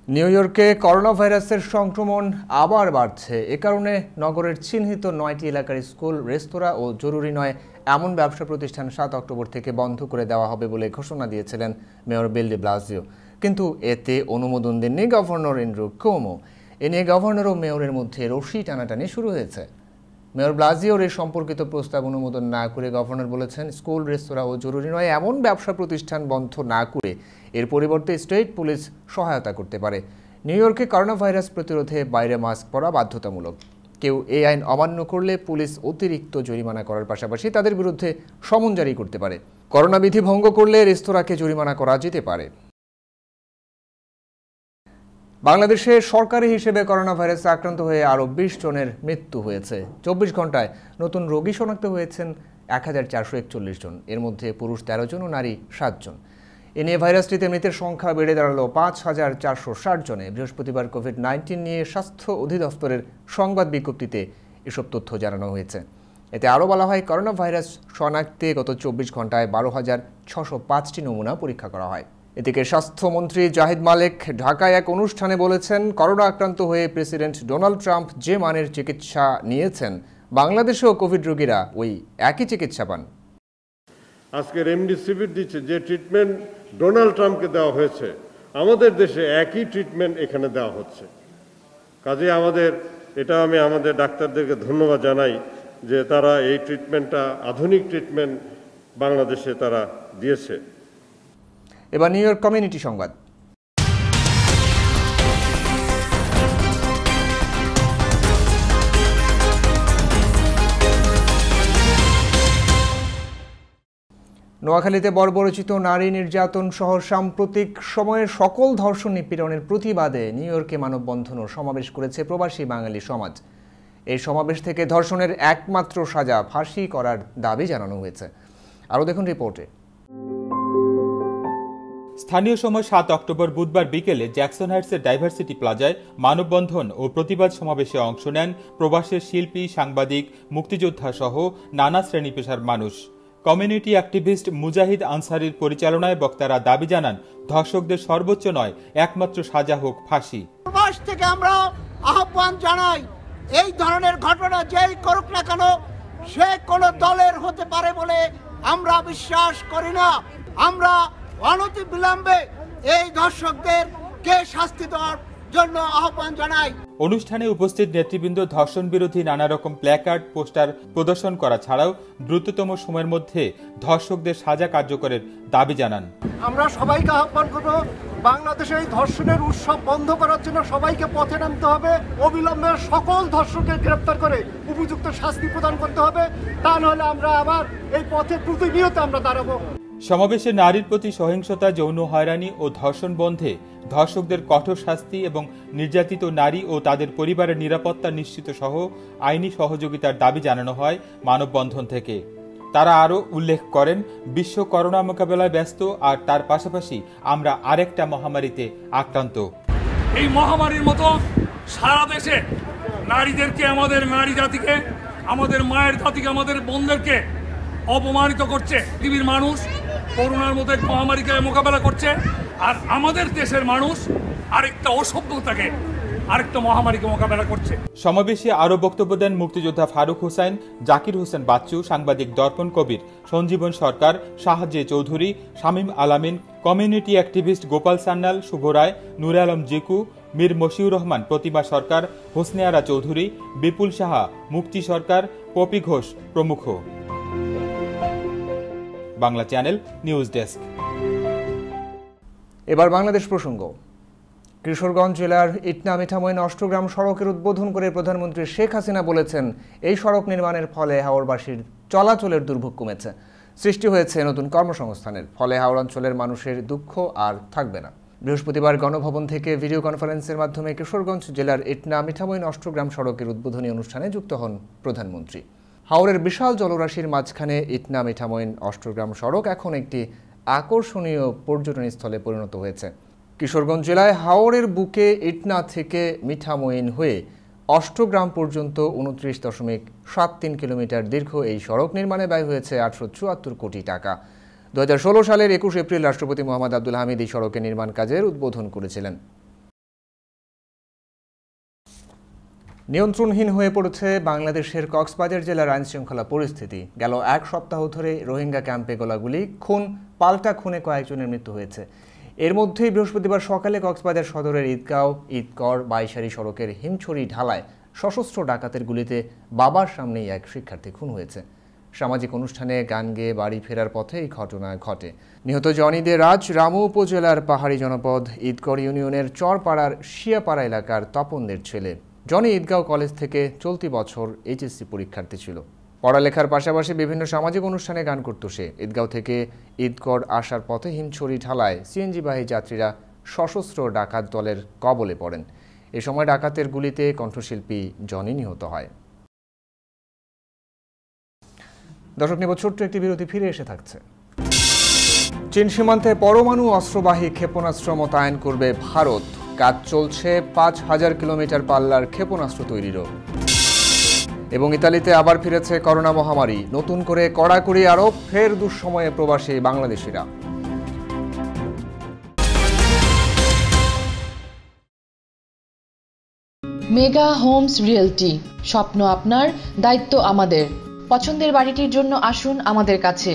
নিউ ইয়র্কে করোনা ভাইরাসের সংক্রমণ আবার বাড়ছে। এ কারণে নগরের চিহ্নিত 9টি এলাকার স্কুল, রেস্তোরাঁ ও জরুরি নয় এমন ব্যবসা প্রতিষ্ঠান 7 অক্টোবর থেকে বন্ধ করে দেওয়া হবে বলে ঘোষণা দিয়েছিলেন মেয়র বিল ডি ব্লাসিও। কিন্তু এতে অনুমোদন দেননি গভর্নর এন্ড্রু কুওমো। এ নিয়ে গভর্নর ও মেয়রের মধ্যে রশি টানাটানি শুরু হয়েছে। মেয়র ব্লাসিওর এই সম্পর্কিত প্রস্তাব অনুমোদন না করে গভর্নর বলেছেন, স্কুল, রেস্তোরাঁ ও জরুরি নয় এমন ব্যবসা প্রতিষ্ঠান বন্ধ না করে এর পরিবর্তে স্টেট পুলিশ সহায়তা করতে পারে। নিউ ইয়র্কে করোনা ভাইরাস প্রতিরোধে বাইরে মাস্ক পরা বাধ্যতামূলক। কেউ এই আইন অমান্য করলে পুলিশ অতিরিক্ত জরিমানা করার পাশাপাশি তাদের বিরুদ্ধে সমন জারি করতে পারে। করোনা বিধি ভঙ্গ করলে রেস্তোরাঁকে জরিমানা করা যেতে পারে। বাংলাদেশে সরকারি হিসেবে করোনা ভাইরাসে আক্রান্ত হয়ে আরও 20 জনের মৃত্যু হয়েছে। 24 ঘন্টায় নতুন রোগী শনাক্ত হয়েছেন 1441 জন। এর মধ্যে পুরুষ 13 জন ও নারী 7 জন। এ নিয়ে ভাইরাসটিতে মৃতের সংখ্যা বেড়ে দাঁড়ালো 5460 জনে। বৃহস্পতিবার কোভিড-19 নিয়ে স্বাস্থ্য অধিদপ্তরের সংবাদ বিজ্ঞপ্তিতে এসব তথ্য জানানো হয়েছে। এতে আরও বলা হয়, করোনা ভাইরাস শনাক্তে গত 24 ঘন্টায় 12,605টি নমুনা পরীক্ষা করা হয়। এদিকে স্বাস্থ্যমন্ত্রী জাহিদ মালেক ঢাকায় এক অনুষ্ঠানে বলেছেন, করোনা আক্রান্ত হয়ে প্রেসিডেন্ট ডোনাল্ড ট্রাম্প যে মানের চিকিৎসা নিয়েছেন, বাংলাদেশেও কোভিড রোগীরা ওই একই চিকিৎসা পান। আজকে রেমডেসিভির দিচ্ছে, যে ট্রিটমেন্ট ডোনাল্ড ট্রাম্পকে দেওয়া হয়েছে, আমাদের দেশে একই ট্রিটমেন্ট এখানে দেওয়া হচ্ছে। কাজে আমি আমাদের ডাক্তারদেরকে ধন্যবাদ জানাই যে তারা এই ট্রিটমেন্টটা, আধুনিক ট্রিটমেন্ট বাংলাদেশে তারা দিয়েছে। এবার নিউ ইয়র্ক কমিউনিটি সংবাদ। নোয়াখালীতে বর্বরচিত নারী নির্যাতন সহ সাম্প্রতিক সময়ের সকল ধর্ষণ নিপীড়নের প্রতিবাদে নিউ ইয়র্কে মানববন্ধন ও সমাবেশ করেছে প্রবাসী বাঙালি সমাজ। এই সমাবেশ থেকে ধর্ষণের একমাত্র সাজা ফাঁসি করার দাবি জানানো হয়েছে। আরও দেখুন রিপোর্টে। স্থানীয় সময় 7 অক্টোবর বুধবার বিকেলে জ্যাকসন হাইটসের ডাইভার্সিটি প্লাজায় মানববন্ধন ও প্রতিবাদ সমাবেশে অংশ নেন প্রবাসের শিল্পী, সাংবাদিক, মুক্তিযোদ্ধা সহ নানা শ্রেণী পেশার মানুষ। কমিউনিটি অ্যাক্টিভিস্ট মুজাহিদ আনসারির পরিচালনায় বক্তারা দাবি জানান, ধর্ষকদের সর্বোচ্চ নয়, একমাত্র সাজা হোক ফাঁসি। প্রবাস থেকে আমরা আহ্বান জানাই, এই ধরনের ঘটনা যেই করুক না কেন সে কোনো দলের হতে পারে বলে আমরা বিশ্বাস করি না। আমরা অনতি বিলম্বে এই ধর্ষকদের কে শাস্তি দেওয়ার জন্য আহ্বান জানাই। অনুষ্ঠানে উপস্থিত নেতৃবৃন্দ ধর্ষণ বিরোধী নানা রকম প্ল্যাকার্ড, পোস্টার প্রদর্শন করা ছাড়াও দ্রুততম সময়ের মধ্যে ধর্ষকদের সাজা কার্যকরের দাবি জানান। আমরা সবাইকে আহ্বান করব, বাংলাদেশে এই ধর্ষণের উৎসব বন্ধ করার জন্য সবাইকে পথে নামতে হবে। অবিলম্বে সকল ধর্ষককে গ্রেপ্তার করে উপযুক্ত শাস্তি প্রদান করতে হবে, তা নাহলে আমরা আবার এই পথে প্রতিনিয়ত আমরা দাঁড়াবো। সমাবেশে নারীর প্রতি সহিংসতা, যৌন হয়রানি ও ধর্ষণ বন্ধে ধর্ষকদের কঠোর শাস্তি এবং নির্যাতিত নারী ও তাদের পরিবারের নিরাপত্তা নিশ্চিত সহ আইনি সহযোগিতার দাবি জানানো হয় মানববন্ধন থেকে। তারা আরও উল্লেখ করেন, বিশ্ব করোনা মোকাবেলায় ব্যস্ত, আর তার পাশাপাশি আমরা আরেকটা মহামারীতে আক্রান্ত। এই মহামারীর মতো সারা দেশে নারীদেরকে, আমাদের নারী জাতিকে, আমাদের মায়ের জাতিকে, আমাদের বোনদেরকে অপমানিত করছে। পৃথিবীর মানুষ করোনার মতো এক মহামারীকে মোকাবেলা করছে, আর আমাদের দেশের মানুষ আরেকটা অসভ্যতাকে, আরেকটা মহামারীকে মোকাবেলা করছে। সমাবেশে আরও বক্তব্য দেন মুক্তিযোদ্ধা ফারুক হোসেন, জাকির হোসেন বাচ্চু, সাংবাদিক দর্পণ কবির, সঞ্জীবন সরকার, শাহজে চৌধুরী, শামীম আলামিন, কমিউনিটি অ্যাক্টিভিস্ট গোপাল সান্যাল, শুভ রায়, নূর আলম জিকু, মীর মশিউর রহমান, প্রতিমা সরকার, হোসনে আরা চৌধুরী, বিপুল সাহা, মুক্তি সরকার, পপি ঘোষ প্রমুখ। Bangla channel news desk. এবার বাংলাদেশ প্রসঙ্গ। কিশোরগঞ্জ জেলার ইটনা মিঠামইন অষ্টগ্রাম সড়কের উদ্বোধন করে প্রধানমন্ত্রী শেখ হাসিনা বলেছেন, এই সড়ক নির্মাণের ফলে হাওড়বাসীর চলাচলের দুর্ভোগ কমেছে, সৃষ্টি হয়েছে নতুন কর্মসংস্থানের, ফলে হাওড় অঞ্চলের মানুষের দুঃখ আর থাকবে না। বৃহস্পতিবার গণভবন থেকে ভিডিও কনফারেন্সের মাধ্যমে কিশোরগঞ্জ জেলার ইটনা মিঠামইন অষ্টগ্রাম সড়কের উদ্বোধনী অনুষ্ঠানে যুক্ত হন প্রধানমন্ত্রী। হাওড়ের বিশাল জলরাশির মাঝখানে ইটনা মিঠামইন অষ্টগ্রাম সড়ক এখন একটি আকর্ষণীয় পর্যটন স্থলে পরিণত হয়েছে। কিশোরগঞ্জ জেলায় হাওড়ের বুকে ইটনা থেকে মিঠামইন হয়ে অষ্টগ্রাম পর্যন্ত 29.73 কিলোমিটার দীর্ঘ এই সড়ক নির্মাণে ব্যয় হয়েছে 874 কোটি টাকা। 2016 সালের 21 এপ্রিল রাষ্ট্রপতি মোহাম্মদ আব্দুল হামিদ এই সড়কের নির্মাণ কাজের উদ্বোধন করেছিলেন। নিয়ন্ত্রণহীন হয়ে পড়েছে বাংলাদেশের কক্সবাজার জেলার আইনশৃঙ্খলা পরিস্থিতি। গেল এক সপ্তাহ ধরে রোহিঙ্গা ক্যাম্পে গোলাগুলি, খুন, পাল্টা খুনে কয়েকজনের মৃত্যু হয়েছে। এর মধ্যেই বৃহস্পতিবার সকালে কক্সবাজার সদরের ঈদগাঁও ঈদকর বাইশারি সড়কের হিমছড়ি ঢালায় সশস্ত্র ডাকাতের গুলিতে বাবার সামনেই এক শিক্ষার্থী খুন হয়েছে। সামাজিক অনুষ্ঠানে গান গেয়ে বাড়ি ফেরার পথে এই ঘটনা ঘটে। নিহত জনিদের রাজ রামু উপজেলার পাহাড়ি জনপদ ঈদকর ইউনিয়নের চরপাড়ার শিয়াপাড়া এলাকার তপনদের ছেলে। জনি ঈদগাঁও কলেজ থেকে চলতি বছর এইচএসসি পরীক্ষার্থী ছিল। পড়ালেখার পাশাপাশি বিভিন্ন সামাজিক অনুষ্ঠানে গান করত সে। ঈদগাঁও থেকে ঈদকর আসার পথে হিমছড়ি ঢালায় সিএনজিবাহী যাত্রীরা সশস্ত্র ডাকাত দলের কবলে পড়েন। এ সময় ডাকাতের গুলিতে কণ্ঠশিল্পী জনি নিহত হয়। দর্শক, নেব ছোট্ট একটি বিরতি, ফিরে এসে থাকছে। চীন সীমান্তে পরমাণু অস্ত্রবাহী ক্ষেপণাস্ত্র মোতায়েন করবে ভারত। কাজ চলছে 5000 কিলোমিটার পাল্লার ক্ষেপণাস্ত্র তৈরিরও। এবং ইতালিতে আবার ফিরেছে করোনা মহামারী, নতুন করে কড়াকড়ি আরোপ, ফের দুঃসময়ে প্রবাসী বাংলাদেশিরা। মেগা হোমস রিয়েলটি, স্বপ্ন আপনার, দায়িত্ব আমাদের। পছন্দের বাড়িটির জন্য আসুন আমাদের কাছে।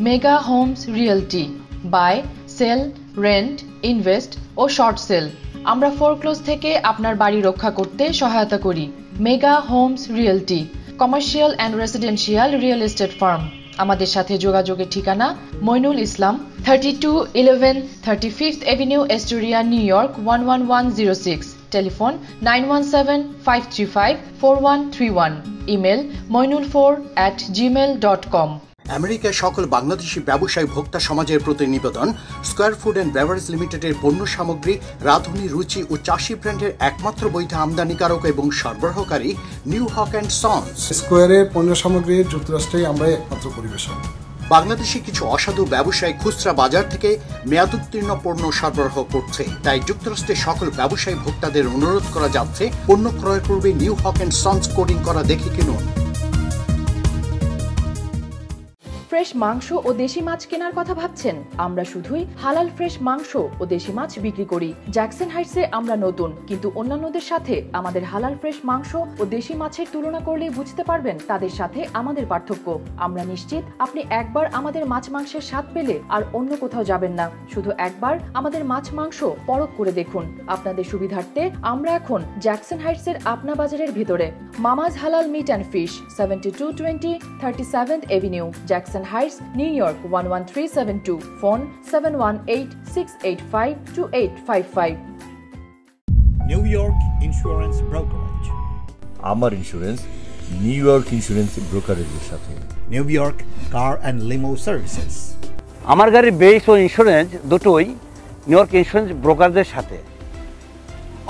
Mega Homes Realty, buy, sell, rent, invest ও শর্ট সেল। আমরা ফোরক্লোজ থেকে আপনার বাড়ি রক্ষা করতে সহায়তা করি। Mega Homes Realty, commercial and residential real estate firm. আমাদের সাথে যোগাযোগের ঠিকানা Moinul Islam, 3211 35th Avenue, Astoria, New York 11106। Telephone 9175354131। Email moinul4@gmail.com। আমেরিকার সকল বাংলাদেশি ব্যবসায়ী ভোক্তা সমাজের প্রতি নিবেদন, স্কয়ার ফুড অ্যান্ড বেভারেজ লিমিটেডের পণ্য সামগ্রী, রাঁধুনি, রুচি ও চাষি ব্র্যান্ডের একমাত্র বৈধ আমদানিকারক এবং সরবরাহকারী নিউ হক অ্যান্ড সন্স। স্কয়ারের পণ্য সামগ্রী যুক্তরাষ্ট্রে আমরা একমাত্র পরিবেশক। বাংলাদেশে কিছু অসাধু ব্যবসায়ী খুচরা বাজার থেকে মেয়াদোত্তীর্ণ পণ্য সরবরাহ করছে। তাই যুক্তরাষ্ট্রের সকল ব্যবসায়ী ভোক্তাদের অনুরোধ করা যাচ্ছে পণ্য ক্রয়ের পূর্বে New Haque and Sons coding করা দেখে কিনুন। ফ্রেশ মাংস ও দেশি মাছ কেনার কথা ভাবছেন? আমরা শুধুই হালাল ফ্রেশ মাংস ও দেশি মাছ বিক্রি করি। জ্যাকসন হাইটসে আমরা নতুন, কিন্তু অন্যান্যদের সাথে আমাদের হালাল ফ্রেশ মাংস ও দেশি মাছের তুলনা করলেই বুঝতে পারবেন তাদের সাথে আমাদের পার্থক্য। আমরা নিশ্চিত আপনি একবার আমাদের মাছ মাংসের স্বাদ পেলে আর অন্য কোথাও যাবেন না। শুধু একবার আমাদের মাছ মাংস পরখ করে দেখুন। আপনাদের সুবিধার্থে আমরা এখন জ্যাকসন হাইটসের আপনা বাজারের ভিতরে। Mama's Halal meat and fish, 7220 37th Avenue, Jackson Heights, New York 11372. Phone 718-685-2855. New York Insurance Brokerage. আমার ইন্স্যুরেন্স নিউ ইয়র্ক ইন্স্যুরেন্স ব্রোকারেজের সাথে। New York car and limo services. আমার গাড়ির বেস ও ইন্স্যুরেন্স দুটোই নিউ ইয়র্ক ইন্স্যুরেন্স ব্রোকারদের সাথে।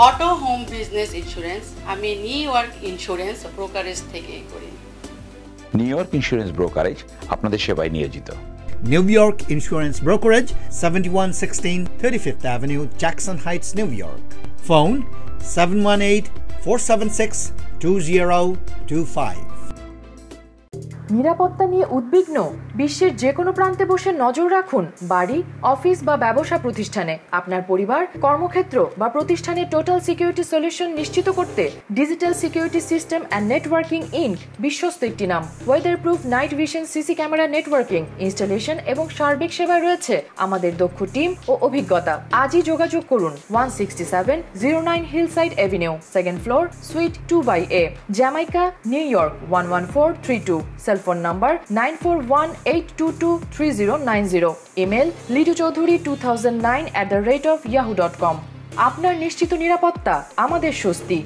Auto home business insurance আমি new York insurance brokerage থেকে করি। নিউ ইয়র্ক ইন্স্যুরেন্স ব্রোকারেজ আপনাদের সেবায় নিয়োজিত। New York insurance brokerage, 7116 35th Avenue, Jackson Heights, New York. Phone 718-476-2025. নিরাপত্তা নিয়ে উদ্বিগ্ন? বিশ্বের যে কোনো প্রান্তে বসে নজর রাখুন বাড়ি, অফিস বা ব্যবসা প্রতিষ্ঠানে। আপনার পরিবার, কর্মক্ষেত্র বা প্রতিষ্ঠানে টোটাল সিকিউরিটি সলিউশন নিশ্চিত করতে digital security system and networking Inc বিশ্বস্ত একটি নাম। Weatherproof night vision CC camera networking installation এবং সার্বিক সেবায় রয়েছে আমাদের দক্ষ টিম ও অভিজ্ঞতা। আজই যোগাযোগ করুন 16709 Hillside Avenue, 2nd floor, Suite 2/A, Jamaica, new York 11432. Cell phone number 9418223090. Email liduchaudhuri2009@yahoo.com. আপনার নিশ্চিত নিরাপত্তা আমাদের স্বস্তি।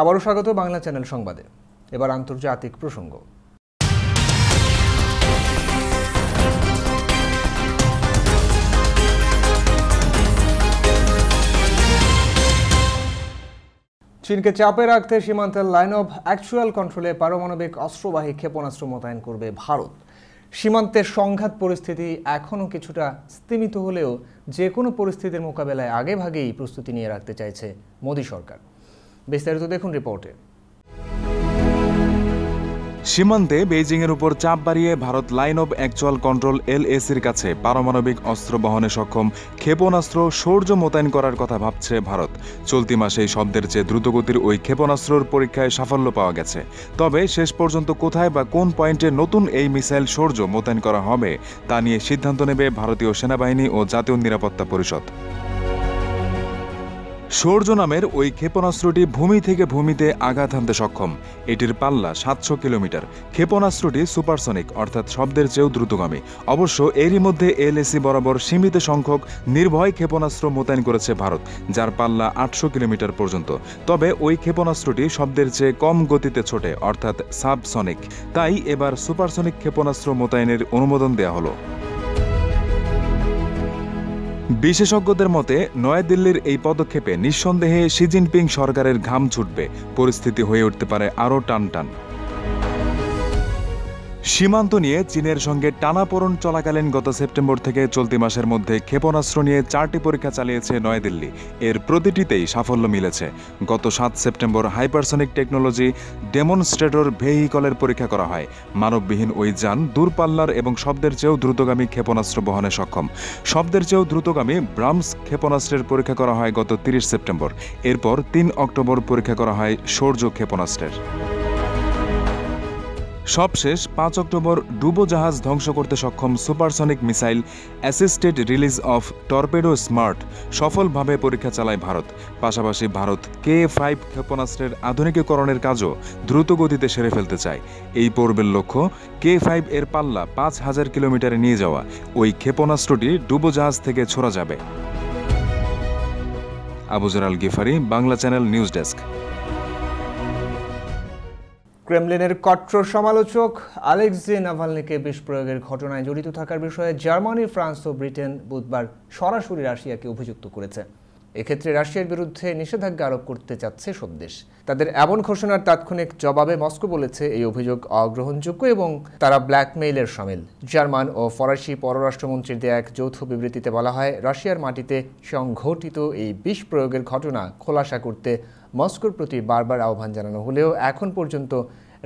আবারও স্বাগত বাংলা চ্যানেল সংবাদে। এবার আন্তর্জাতিক প্রসঙ্গ। চীনকে চাপে রাখতে সীমান্তের লাইন অফ অ্যাকচুয়াল কন্ট্রোলে পারমাণবিক অস্ত্রবাহী ক্ষেপণাস্ত্র মোতায়েন করবে ভারত। সীমান্তের সংঘাত পরিস্থিতি এখনও কিছুটা স্তিমিত হলেও যে কোনো পরিস্থিতির মোকাবেলায় আগেভাগেই প্রস্তুতি নিয়ে রাখতে চাইছে মোদী সরকার। বিস্তারিত দেখুন রিপোর্টে। সীমান্তে বেইজিংয়ের উপর চাপ বাড়িয়ে ভারত লাইন অব অ্যাকচুয়াল কন্ট্রোল LACর কাছে পারমাণবিক অস্ত্র বহনে সক্ষম ক্ষেপণাস্ত্র শৌর্য মোতায়েন করার কথা ভাবছে ভারত। চলতি মাসে এই শব্দের চেয়ে দ্রুতগতির ওই ক্ষেপণাস্ত্রর পরীক্ষায় সাফল্য পাওয়া গেছে। তবে শেষ পর্যন্ত কোথায় বা কোন পয়েন্টে নতুন এই মিসাইল শৌর্য মোতায়েন করা হবে তা নিয়ে সিদ্ধান্ত নেবে ভারতীয় সেনাবাহিনী ও জাতীয় নিরাপত্তা পরিষদ। শৌর্য নামের ওই ক্ষেপণাস্ত্রটি ভূমি থেকে ভূমিতে আঘাত হানতে সক্ষম। এটির পাল্লা 700 কিলোমিটার। ক্ষেপণাস্ত্রটি সুপারসনিক অর্থাৎ শব্দের চেয়েও দ্রুতগামী। অবশ্য এরই মধ্যে LAC বরাবর সীমিত সংখ্যক নির্ভয় ক্ষেপণাস্ত্র মোতায়েন করেছে ভারত, যার পাল্লা 800 কিলোমিটার পর্যন্ত। তবে ওই ক্ষেপণাস্ত্রটি শব্দের চেয়ে কম গতিতে ছোটে অর্থাৎ সাবসনিক। তাই এবার সুপারসনিক ক্ষেপণাস্ত্র মোতায়েনের অনুমোদন দেওয়া হলো। বিশেষজ্ঞদের মতে নয়াদিল্লির এই পদক্ষেপে নিঃসন্দেহে শি জিনপিং সরকারের ঘাম ছুটবে। পরিস্থিতি হয়ে উঠতে পারে আরও টানটান। সীমান্ত নিয়ে চীনের সঙ্গে টানাপোড়েন চলাকালীন গত সেপ্টেম্বর থেকে চলতি মাসের মধ্যে ক্ষেপণাস্ত্র নিয়ে 4টি পরীক্ষা চালিয়েছে নয়াদিল্লি। এর প্রতিটিতেই সাফল্য মিলেছে। গত 7 সেপ্টেম্বর হাইপারসনিক টেকনোলজি ডেমনস্ট্রেটর ভেহিকলের পরীক্ষা করা হয়। মানববিহীন ওই যান দূরপাল্লার এবং শব্দের চেয়েও দ্রুতগামী ক্ষেপণাস্ত্র বহনে সক্ষম। শব্দের চেয়েও দ্রুতগামী ব্রাহ্মস ক্ষেপণাস্ত্রের পরীক্ষা করা হয় গত 30 সেপ্টেম্বর। এরপর 3 অক্টোবর পরীক্ষা করা হয় শৌর্য ক্ষেপণাস্ত্রের। সবশেষ 5 অক্টোবর ডুবোজাহাজ ধ্বংস করতে সক্ষম supersonic missile assisted release of torpedo smart সফলভাবে পরীক্ষা চালায় ভারত। পাশাপাশি ভারত K5 ক্ষেপণাস্ত্রের আধুনিকীকরণের কাজও দ্রুত গতিতে সেরে ফেলতে চায়। এই পর্বের লক্ষ্য K5 এর পাল্লা 5000 কিলোমিটারে নিয়ে যাওয়া। ওই ক্ষেপণাস্ত্রটি ডুবোজাহাজ থেকে ছোড়া যাবে। Abuzar Al Gifari, Bangla channel news desk. ক্রেমলিনের কট্টর সমালোচক আলেক্সি নাভালনিকে বিষ প্রয়োগের ঘটনায় জড়িত থাকার বিষয়ে জার্মানি, ফ্রান্স ও ব্রিটেন বুধবার সরাসরি রাশিয়াকে অভিযুক্ত করেছে। এক্ষেত্রে রাশিয়ার বিরুদ্ধে নিষেধাজ্ঞা আরোপ করতে চাচ্ছে সব দেশ। তাদের এমন ঘোষণার তাৎক্ষণিক জবাবে মস্কো বলেছে এই অভিযোগ অগ্রহণযোগ্য এবং তারা ব্ল্যাকমেইলের শামিল। জার্মান ও ফরাসি পররাষ্ট্রমন্ত্রীর দেয়া এক যৌথ বিবৃতিতে বলা হয়, রাশিয়ার মাটিতে সংঘটিত এই বিষ প্রয়োগের ঘটনা খোলাসা করতে মস্কোর প্রতি বারবার আহ্বান জানানো হলেও এখন পর্যন্ত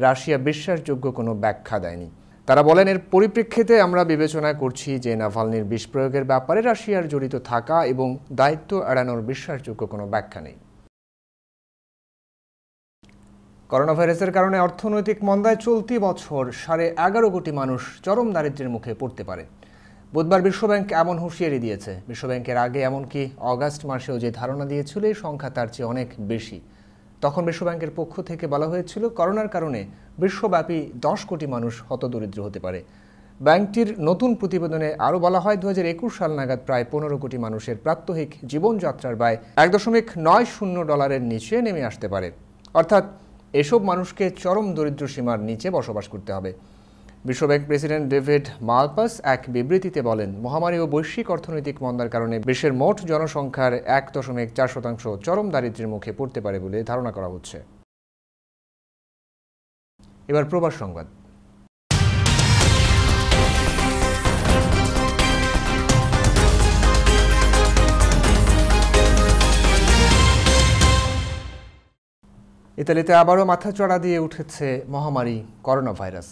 রাশিয়া বিশ্বাসযোগ্য কোনো ব্যাখ্যা দেয়নি। তারা বলেন, এর পরিপ্রেক্ষিতে আমরা বিবেচনা করছি যে নাভালনির বিষ প্রয়োগের ব্যাপারে রাশিয়ার জড়িত থাকা এবং দায়িত্ব এড়ানোর বিশ্বাসযোগ্য কোনো ব্যাখ্যা নেই। করোনা ভাইরাসের কারণে অর্থনৈতিক মন্দায় চলতি বছর 11.5 কোটি মানুষ চরম দারিদ্র্যের মুখে পড়তে পারে। বুধবার বিশ্বব্যাংক এমন হুঁশিয়ারি দিয়েছে। বিশ্বব্যাংকের আগে এমনকি অগাস্ট মাসেও যে ধারণা দিয়েছিল এই সংখ্যা তার চেয়ে অনেক বেশি। তখন বিশ্বব্যাংকের পক্ষ থেকে বলা হয়েছিল করোনার কারণে বিশ্বব্যাপী 10 কোটি মানুষ হতদরিদ্র হতে পারে। ব্যাংকটির নতুন প্রতিবেদনে আরও বলা হয় 2021 সাল নাগাদ প্রায় 15 কোটি মানুষের প্রাত্যহিক জীবনযাত্রার ব্যয় $1.90 নিচে নেমে আসতে পারে। অর্থাৎ এসব মানুষকে চরম দরিদ্র সীমার নিচে বসবাস করতে হবে। বিশ্বব্যাংক প্রেসিডেন্ট ডেভিড মালপাস এক বিবৃতিতে বলেন, মহামারী ও বৈশ্বিক অর্থনৈতিক মন্দার কারণে বিশ্বের মোট জনসংখ্যার 1.4% চরম দারিদ্র্যের মুখে পড়তে পারে বলে ধারণা করা হচ্ছে। এবার প্রবাস সংবাদ। ইতালিতে আবারও মাথাচড়া দিয়ে উঠেছে মহামারী করোনা ভাইরাস।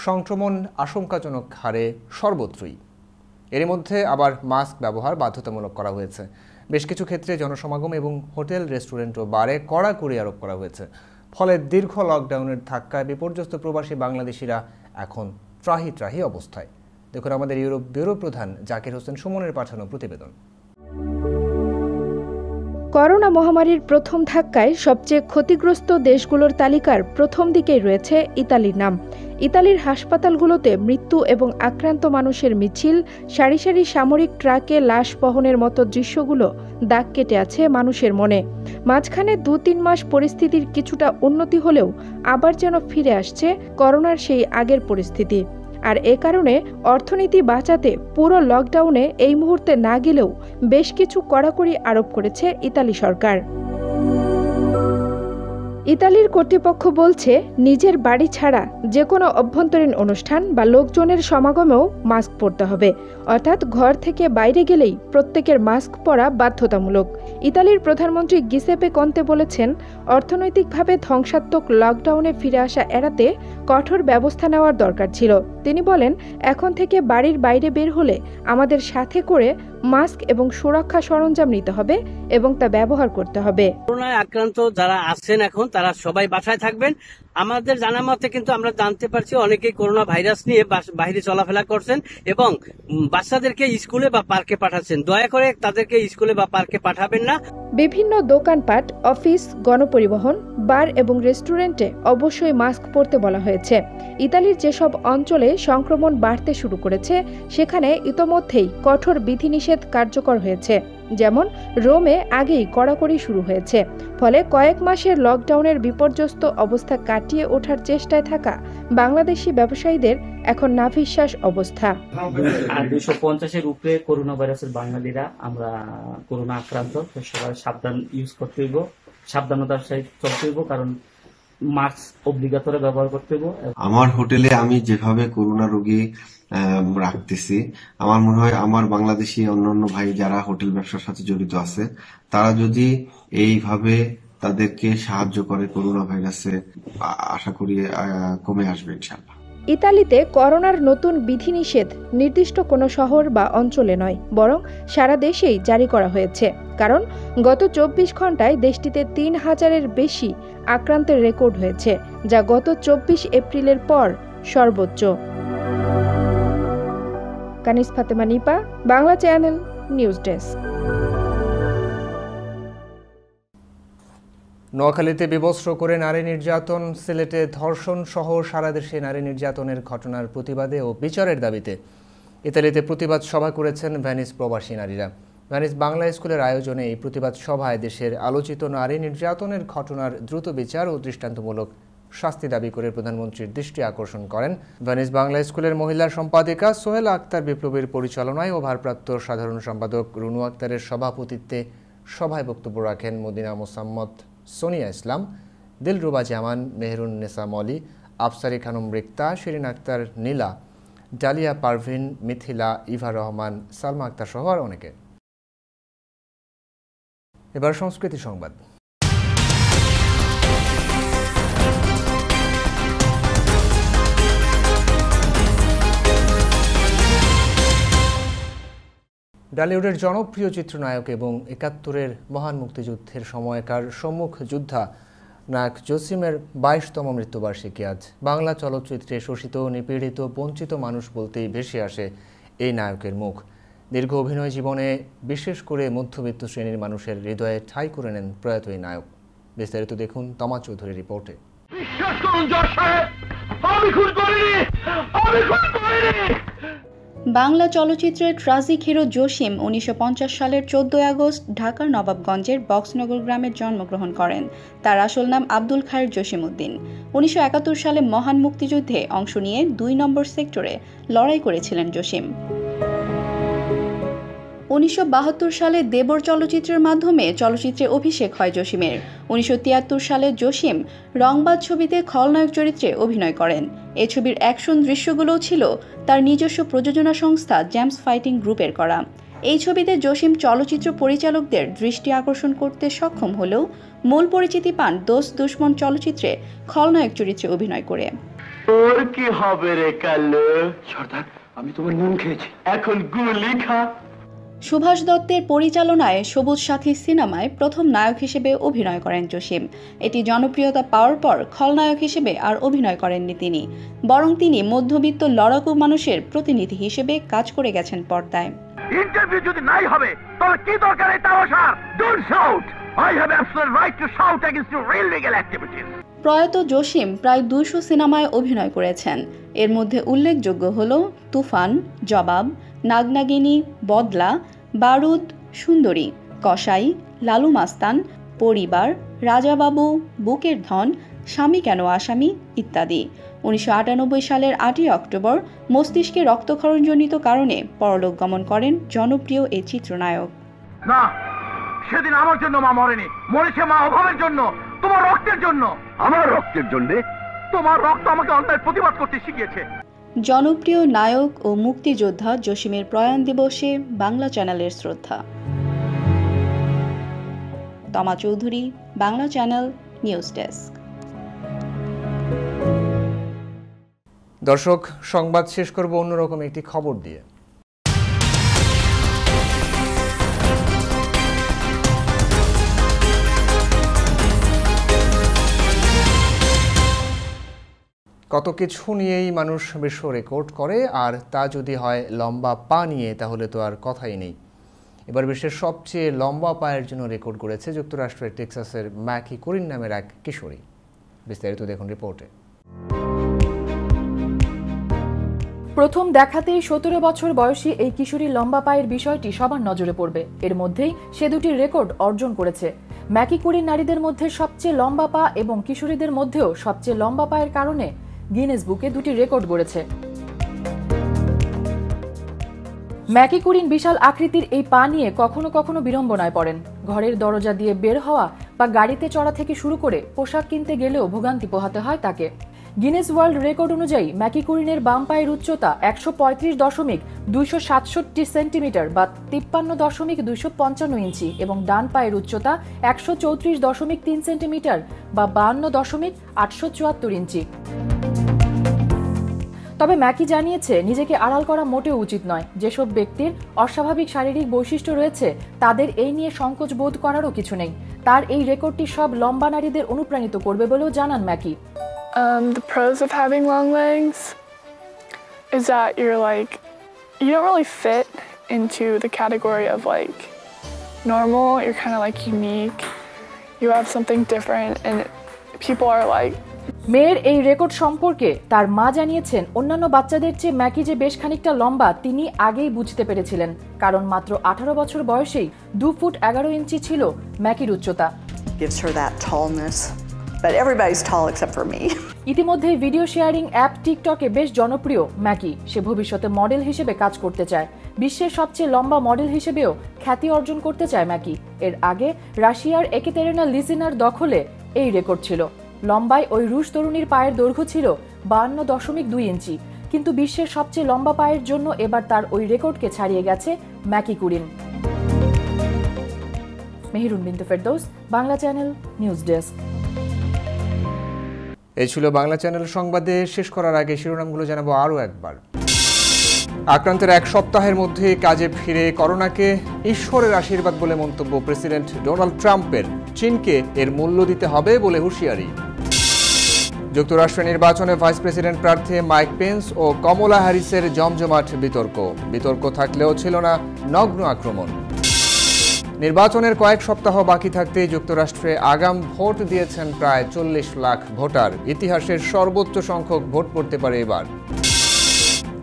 সংক্রমণ আশঙ্কাজনক হারে সর্বত্রই। এর মধ্যে আবার মাস্ক ব্যবহার বাধ্যতামূলক করা হয়েছে। বেশ কিছু ক্ষেত্রে জনসমাগম এবং হোটেল, রেস্টুরেন্ট ও বারে কড়াকড়ি আরোপ করা হয়েছে। ফলে দীর্ঘ লকডাউনের ধাক্কায় বিপর্যস্ত প্রবাসী বাংলাদেশিরা এখন ত্রাহি ত্রাহি অবস্থায়। দেখুন আমাদের ইউরোপ ব্যুরো প্রধান জাকির হোসেন সুমনের পাঠানো প্রতিবেদন। করোনা মহামারীর প্রথম ধাক্কায় সবচেয়ে ক্ষতিগ্রস্ত দেশগুলোর তালিকার প্রথম দিকেই রয়েছে ইতালির নাম। ইতালির হাসপাতালগুলোতে মৃত্যু এবং আক্রান্ত মানুষের মিছিল, সারি সারি সামরিক ট্রাকে লাশ বহনের মতো দৃশ্যগুলো দাগ কেটে আছে মানুষের মনে। মাঝখানে 2-3 মাস পরিস্থিতির কিছুটা উন্নতি হলেও আবার যেন ফিরে আসছে করোনার সেই আগের পরিস্থিতি। আর এ কারণে অর্থনীতি বাঁচাতে পুরো লকডাউনে এই মুহূর্তে না গেলেও বেশ কিছু কড়াকড়ি আরোপ করেছে ইতালি সরকার। ইতালির কর্তৃপক্ষ বলছে, নিজের বাড়ি ছাড়া যে কোনো অভ্যন্তরীণ অনুষ্ঠান বা লোকজনের সমাগমেও মাস্ক পরতে হবে। অর্থাৎ ঘর থেকে বাইরে গেলেই প্রত্যেকের মাস্ক পরা বাধ্যতামূলক। ইতালির প্রধানমন্ত্রী গিসেপে কন্তে বলেছেন, অর্থনৈতিকভাবে ধ্বংসাত্মক লকডাউনে ফিরে আসা এড়াতে কঠোর ব্যবস্থা নেওয়ার দরকার ছিল। তিনি বলেন, এখন থেকে বাড়ির বাইরে বের হলে আমাদের সাথে করে মাস্ক এবং সুরক্ষা সরঞ্জাম নিতে হবে এবং তা ব্যবহার করতে হবে। করোনায় আক্রান্ত যারা আছেন এখন তারা সবাই বাসায় থাকবেন। আমাদের জানা মতে কিন্তু আমরা জানতে পারছি অনেকেই করোনা ভাইরাস নিয়ে বাইরে চলাফেরা করছেন এবং বাচ্চাদেরকে স্কুলে বা পার্কে পাঠাচ্ছেন। দয়া করে তাদেরকে স্কুলে বা পার্কে পাঠাবেন না। বিভিন্ন দোকানপাট, অফিস, গণপরিবহন, বার এবং রেস্টুরেন্টে অবশ্যই মাস্ক পরতে বলা হয়েছে। ইতালির যেসব অঞ্চলে সংক্রমণ বাড়তে শুরু করেছে সেখানে ইতোমধ্যেই কঠোর বিধিনিষেধ কার্যকর হয়েছে। যেমন রোমে আগেই কড়াকড়ি শুরু হয়েছে। ফলে কয়েক মাসের লকডাউনের বিপর্যস্ত অবস্থা কাটিয়ে ওঠার চেষ্টায় থাকা বাংলাদেশি ব্যবসায়ীদের এখন নাভিশ্বাস অবস্থা। আর 250-এর উপরে করোনা ভাইরাসের বাঙালিরা আমরা করোনা আক্রান্ত। সবাই সাবধান ইউজ করতে হইব, সাবধানতার সাথে চলতে হইব, কারণ মাস্ক অব্লিগাতরি ব্যবহার করতে হইব। আমার হোটেলে আমি যেভাবে করোনা রোগী রাখতেছি, আমার মনে হয় আমার বাংলাদেশি অন্যান্য ভাই যারা হোটেল ব্যবসার সাথে জড়িত আছে তারা যদি এইভাবে তাদেরকে সাহায্য করে করোনা ভাইরাসে, আশা করি কমে আসবে ইনশাআল্লাহ। ইতালিতে করোনার নতুন বিধিনিষেধ নির্দিষ্ট কোনো শহর বা অঞ্চলে নয়, বরং সারা দেশেই জারি করা হয়েছে। কারণ গত 24 ঘন্টায় দেশটিতে 3000-এর বেশি আক্রান্তের রেকর্ড হয়েছে, যা গত 24 এপ্রিলের পর সর্বোচ্চ। Kanis Fatema Nipa, Bangla channel, news desk. নোয়াখালীতে বিবস্ত্র করে নারী নির্যাতন, সিলেটে ধর্ষণ সহ সারা দেশে নারী নির্যাতনের ঘটনার প্রতিবাদে ও বিচারের দাবিতে ইতালিতে প্রতিবাদ সভা করেছেন ভেনিস প্রবাসী নারীরা। ভেনিস বাংলা স্কুলের আয়োজনে এই প্রতিবাদ সভায় দেশের আলোচিত নারী নির্যাতনের ঘটনার দ্রুত বিচার ও দৃষ্টান্তমূলক শাস্তি দাবি করে প্রধানমন্ত্রীর দৃষ্টি আকর্ষণ করেন ভেনিস বাংলা স্কুলের মহিলা সম্পাদিকা সোহেলা আক্তার বিপ্লবীর পরিচালনায় ও ভারপ্রাপ্ত সাধারণ সম্পাদক রুনু আক্তারের সভাপতিত্বে সভায় বক্তব্য রাখেন মদিনা মোসাম্মদ, সোনিয়া ইসলাম, দিলরুবা জামান, মেহরুন নেসা মলি, আফসারি খানম রিক্তা, শিরিন আক্তার নীলা, ডালিয়া পারভিন, মিথিলা, ইভা রহমান, সালমা আক্তার সহ আর অনেকে। এবার সংস্কৃতি সংবাদ। ডালিউডের জনপ্রিয় চিত্রনায়ক এবং ৭১-এর মহান মুক্তিযুদ্ধের সময়কার সম্মুখ যোদ্ধা নায়ক জসিমের ২২তম মৃত্যুবার্ষিকী আজ। বাংলা চলচ্চিত্রে শোষিত, নিপীড়িত, বঞ্চিত মানুষ বলতেই ভেসে আসে এই নায়কের মুখ। দীর্ঘ অভিনয় জীবনে বিশেষ করে মধ্যবিত্ত শ্রেণীর মানুষের হৃদয়ে ঠাঁই করে নেন প্রয়াত এই নায়ক। বিস্তারিত দেখুন তমা চৌধুরীর রিপোর্টে। বিশ্বাস করুন জজ সাহেব, আমি খুন করিনি, আমি খুন করিনি। বাংলা চলচ্চিত্রের ট্রাজিক হিরো জসিম ১৯৫০ সালের ১৪ আগস্ট ঢাকার নবাবগঞ্জের বক্সনগর গ্রামে জন্মগ্রহণ করেন। তার আসল নাম আব্দুল খায়ের জসিম উদ্দিন। ১৯৭১ সালে মহান মুক্তিযুদ্ধে অংশ নিয়ে ২ নম্বর সেক্টরে লড়াই করেছিলেন জসিম। ১৯৭২ সালে দেবর চলচ্চিত্রের মাধ্যমে চলচ্চিত্রে অভিষেক হয় জসিমের। ১৯৭৩ সালে জসিম রংবাজ ছবিতে খলনায়ক চরিত্রে অভিনয় করেন। এ ছবির অ্যাকশন দৃশ্যগুলোও ছিল তার নিজস্ব প্রযোজনা সংস্থা জেমস ফাইটিং গ্রুপের করা। এই ছবিতে জসিম চলচ্চিত্র পরিচালকদের দৃষ্টি আকর্ষণ করতে সক্ষম হলেও মূল পরিচিতি পান দোস্ত দুশমন চলচ্চিত্রে খলনায়ক চরিত্রে অভিনয় করে। তোর কি হবে রে কালো? সর্দার, আমি তোমার নুন খেয়েছি, এখন গুলি খা। সুভাষ দত্তের পরিচালনায় সবুজ সাথী সিনেমায় প্রথম নায়ক হিসেবে অভিনয় করেন জসিম। এটি জনপ্রিয়তা পাওয়ার পর খলনায়ক হিসেবে আর অভিনয় করেননি তিনি, বরং তিনি মধ্যবিত্ত লড়াকু মানুষের প্রতিনিধি হিসেবে কাজ করে গেছেন পর্দায়। ইন্টারভিউ যদি নাই হবে তবে কি দরকার এই তামাশার? Don't shout, I have absolute right to shout against your illegal activities. প্রয়াত জসিম প্রায় ২০০ সিনেমায় অভিনয় করেছেন। এর মধ্যে উল্লেখযোগ্য হল তুফান, জবাব, নাগনাগিনী, বদলা, বারুদ, সুন্দরী, কসাই, লালু মাস্তান, পরিবার, রাজাবাবু, বুকের ধন, স্বামী কেন আসামি ইত্যাদি। ১৯৯৮ সালের ৮ই অক্টোবর মস্তিষ্কে রক্তক্ষরণজনিত কারণে পরলোক গমন করেন জনপ্রিয় এই চিত্রনায়ক। না, সেদিন আমার জন্য মা মরেনি, মরেছে মা অভাবের জন্য, তোমার রক্তের জন্য। আমার রক্তের জন্য? তোমার রক্ত আমাকে অন্যায় প্রতিবাদ করতে শিখিয়েছে। জনপ্রিয় নায়ক ও মুক্তিযোদ্ধা জসিমের প্রয়াণ দিবসে বাংলা চ্যানেলের শ্রদ্ধা। তমা Chowdhury, Bangla channel, news desk. দর্শক, সংবাদ শেষ করব অন্যরকম একটি খবর দিয়ে। কত কিছু নিয়েই মানুষ বিশ্ব রেকর্ড করে, আর তা যদি হয় লম্বা পা নিয়ে তাহলে তো আর কথাই নেই। এবার বিশ্বের সবচেয়ে লম্বা পায়ের জন্য রেকর্ড করেছে যুক্তরাষ্ট্রের টেক্সাসের ম্যাকি কুরিন নামের এক কিশোরী। বিস্তারিত দেখুন রিপোর্টে। প্রথম দেখাতেই ১৭ বছর বয়সী এই কিশোরীর লম্বা পায়ের বিষয়টি সবার নজরে পড়বে। এর মধ্যেই সে দুটি রেকর্ড অর্জন করেছে। ম্যাকি কুরিন নারীদের মধ্যে সবচেয়ে লম্বা পা এবং কিশোরীদের মধ্যেও সবচেয়ে লম্বা পায়ের কারণে গিনেস বুকে দুটি রেকর্ড গড়েছে। ম্যাকি কুরিন বিশাল আকৃতির এই পা নিয়ে কখনো কখনো বিড়ম্বনায় পড়েন। ঘরের দরজা দিয়ে বের হওয়া বা গাড়িতে চড়া থেকে শুরু করে পোশাক কিনতে গেলেও ভোগান্তি পোহাতে হয় তাকে। গিনেস ওয়ার্ল্ড রেকর্ড অনুযায়ী ম্যাকি কুরিনের বাম পায়ের উচ্চতা ১৩৫.২৬৭ সেন্টিমিটার বা ৫৩.২৫৫ ইঞ্চি এবং ডান পায়ের উচ্চতা ১৩৪.৩ সেন্টিমিটার বা ৫২.৮৭৪ ইঞ্চি। তবে ম্যাকি জানিয়েছে নিজেকে আড়াল করা মোটেও উচিত নয়। যেসব ব্যক্তির অস্বাভাবিক শারীরিক বৈশিষ্ট্য রয়েছে তাদের এই নিয়ে সংকোচ বোধ করারও কিছু নেই। তার এই রেকর্ডটি সব লম্বা নারীদের অনুপ্রাণিত করবে বলেও জানান Mackie. The pros of having long legs is that you don't really fit into the category of normal. You're kind of unique. You have something different and people are মেয়ের এই রেকর্ড সম্পর্কে তার মা জানিয়েছেন, অন্যান্য বাচ্চাদের চেয়ে ম্যাকি যে বেশ খানিকটা লম্বা তিনি আগেই বুঝতে পেরেছিলেন, কারণ মাত্র 18 বছর বয়সেই 2 ফুট 11 ইঞ্চি ছিল ম্যাকির উচ্চতা। Gives her that tallness, but everybody's tall except for me. ইতিমধ্যে ভিডিও শেয়ারিং অ্যাপ টিকটকে বেশ জনপ্রিয় ম্যাকি। সে ভবিষ্যতে মডেল হিসেবে কাজ করতে চায়। বিশ্বের সবচেয়ে লম্বা মডেল হিসেবেও খ্যাতি অর্জন করতে চায় ম্যাকি। এর আগে রাশিয়ার একেতেরিনা লিজিনার দখলে এই রেকর্ড ছিল। লম্বায় ওই রুশ তরুণীর পায়ের দৈর্ঘ্য ছিল 52.2 ইঞ্চি, কিন্তু বিশ্বের সবচেয়ে লম্বা পায়ের জন্য এবার তার ওই রেকর্ডকে ছাড়িয়ে গেছে Mackie কুরিন। Meherun Binte Ferdous, Bangla channel, news desk. এই ছিল বাংলা চ্যানেল সংবাদে। শেষ করার আগে শিরোনামগুলো জানাবো আরও একবার। আক্রান্তের এক সপ্তাহের মধ্যে কাজে ফিরে করোনাকে ঈশ্বরের আশীর্বাদ বলে মন্তব্য প্রেসিডেন্ট ডোনাল্ড ট্রাম্পের। চীনকে এর মূল্য দিতে হবে বলে হুঁশিয়ারি। যুক্তরাষ্ট্র নির্বাচনে ভাইস প্রেসিডেন্ট প্রার্থী মাইক পেন্স ও কমলা হ্যারিসের জমজমাট বিতর্ক থাকলেও ছিল না নগ্ন আক্রমণ। নির্বাচনের কয়েক সপ্তাহ বাকি থাকতে যুক্তরাষ্ট্রে আগাম ভোট দিয়েছেন প্রায় 40 লাখ ভোটার। ইতিহাসের সর্বোচ্চ সংখ্যক ভোট পড়তে পারে এবার।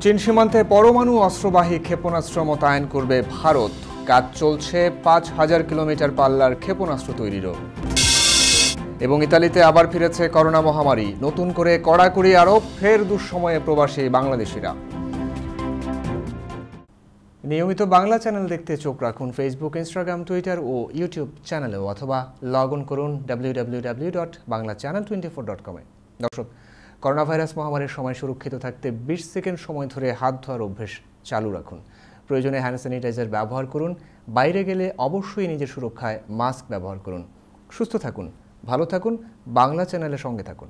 চীন সীমান্তে পরমাণু অস্ত্রবাহী ক্ষেপণাস্ত্র মোতায়েন করবে ভারত। কাজ চলছে 5000 কিলোমিটার পাল্লার ক্ষেপণাস্ত্র তৈরিরও। এবং ইতালিতে আবার ফিরেছে করোনা মহামারী। নতুন করে কড়াকড়ি আরোপ, ফের দুঃসময়ে প্রবাসী বাংলাদেশিরা। নিয়মিত বাংলা চ্যানেল দেখতে চোখ রাখুন ফেসবুক, ইনস্টাগ্রাম, টুইটার ও ইউটিউব চ্যানেলেও, অথবা লগ অন করুন www.banglachannel24.com-এ। দর্শক, করোনা ভাইরাস মহামারীর সময় সুরক্ষিত থাকতে 20 সেকেন্ড সময় ধরে হাত ধোয়ার অভ্যেস চালু রাখুন। প্রয়োজনে হ্যান্ড স্যানিটাইজার ব্যবহার করুন। বাইরে গেলে অবশ্যই নিজের সুরক্ষায় মাস্ক ব্যবহার করুন। সুস্থ থাকুন, ভালো থাকুন, বাংলা চ্যানেলের সঙ্গে থাকুন।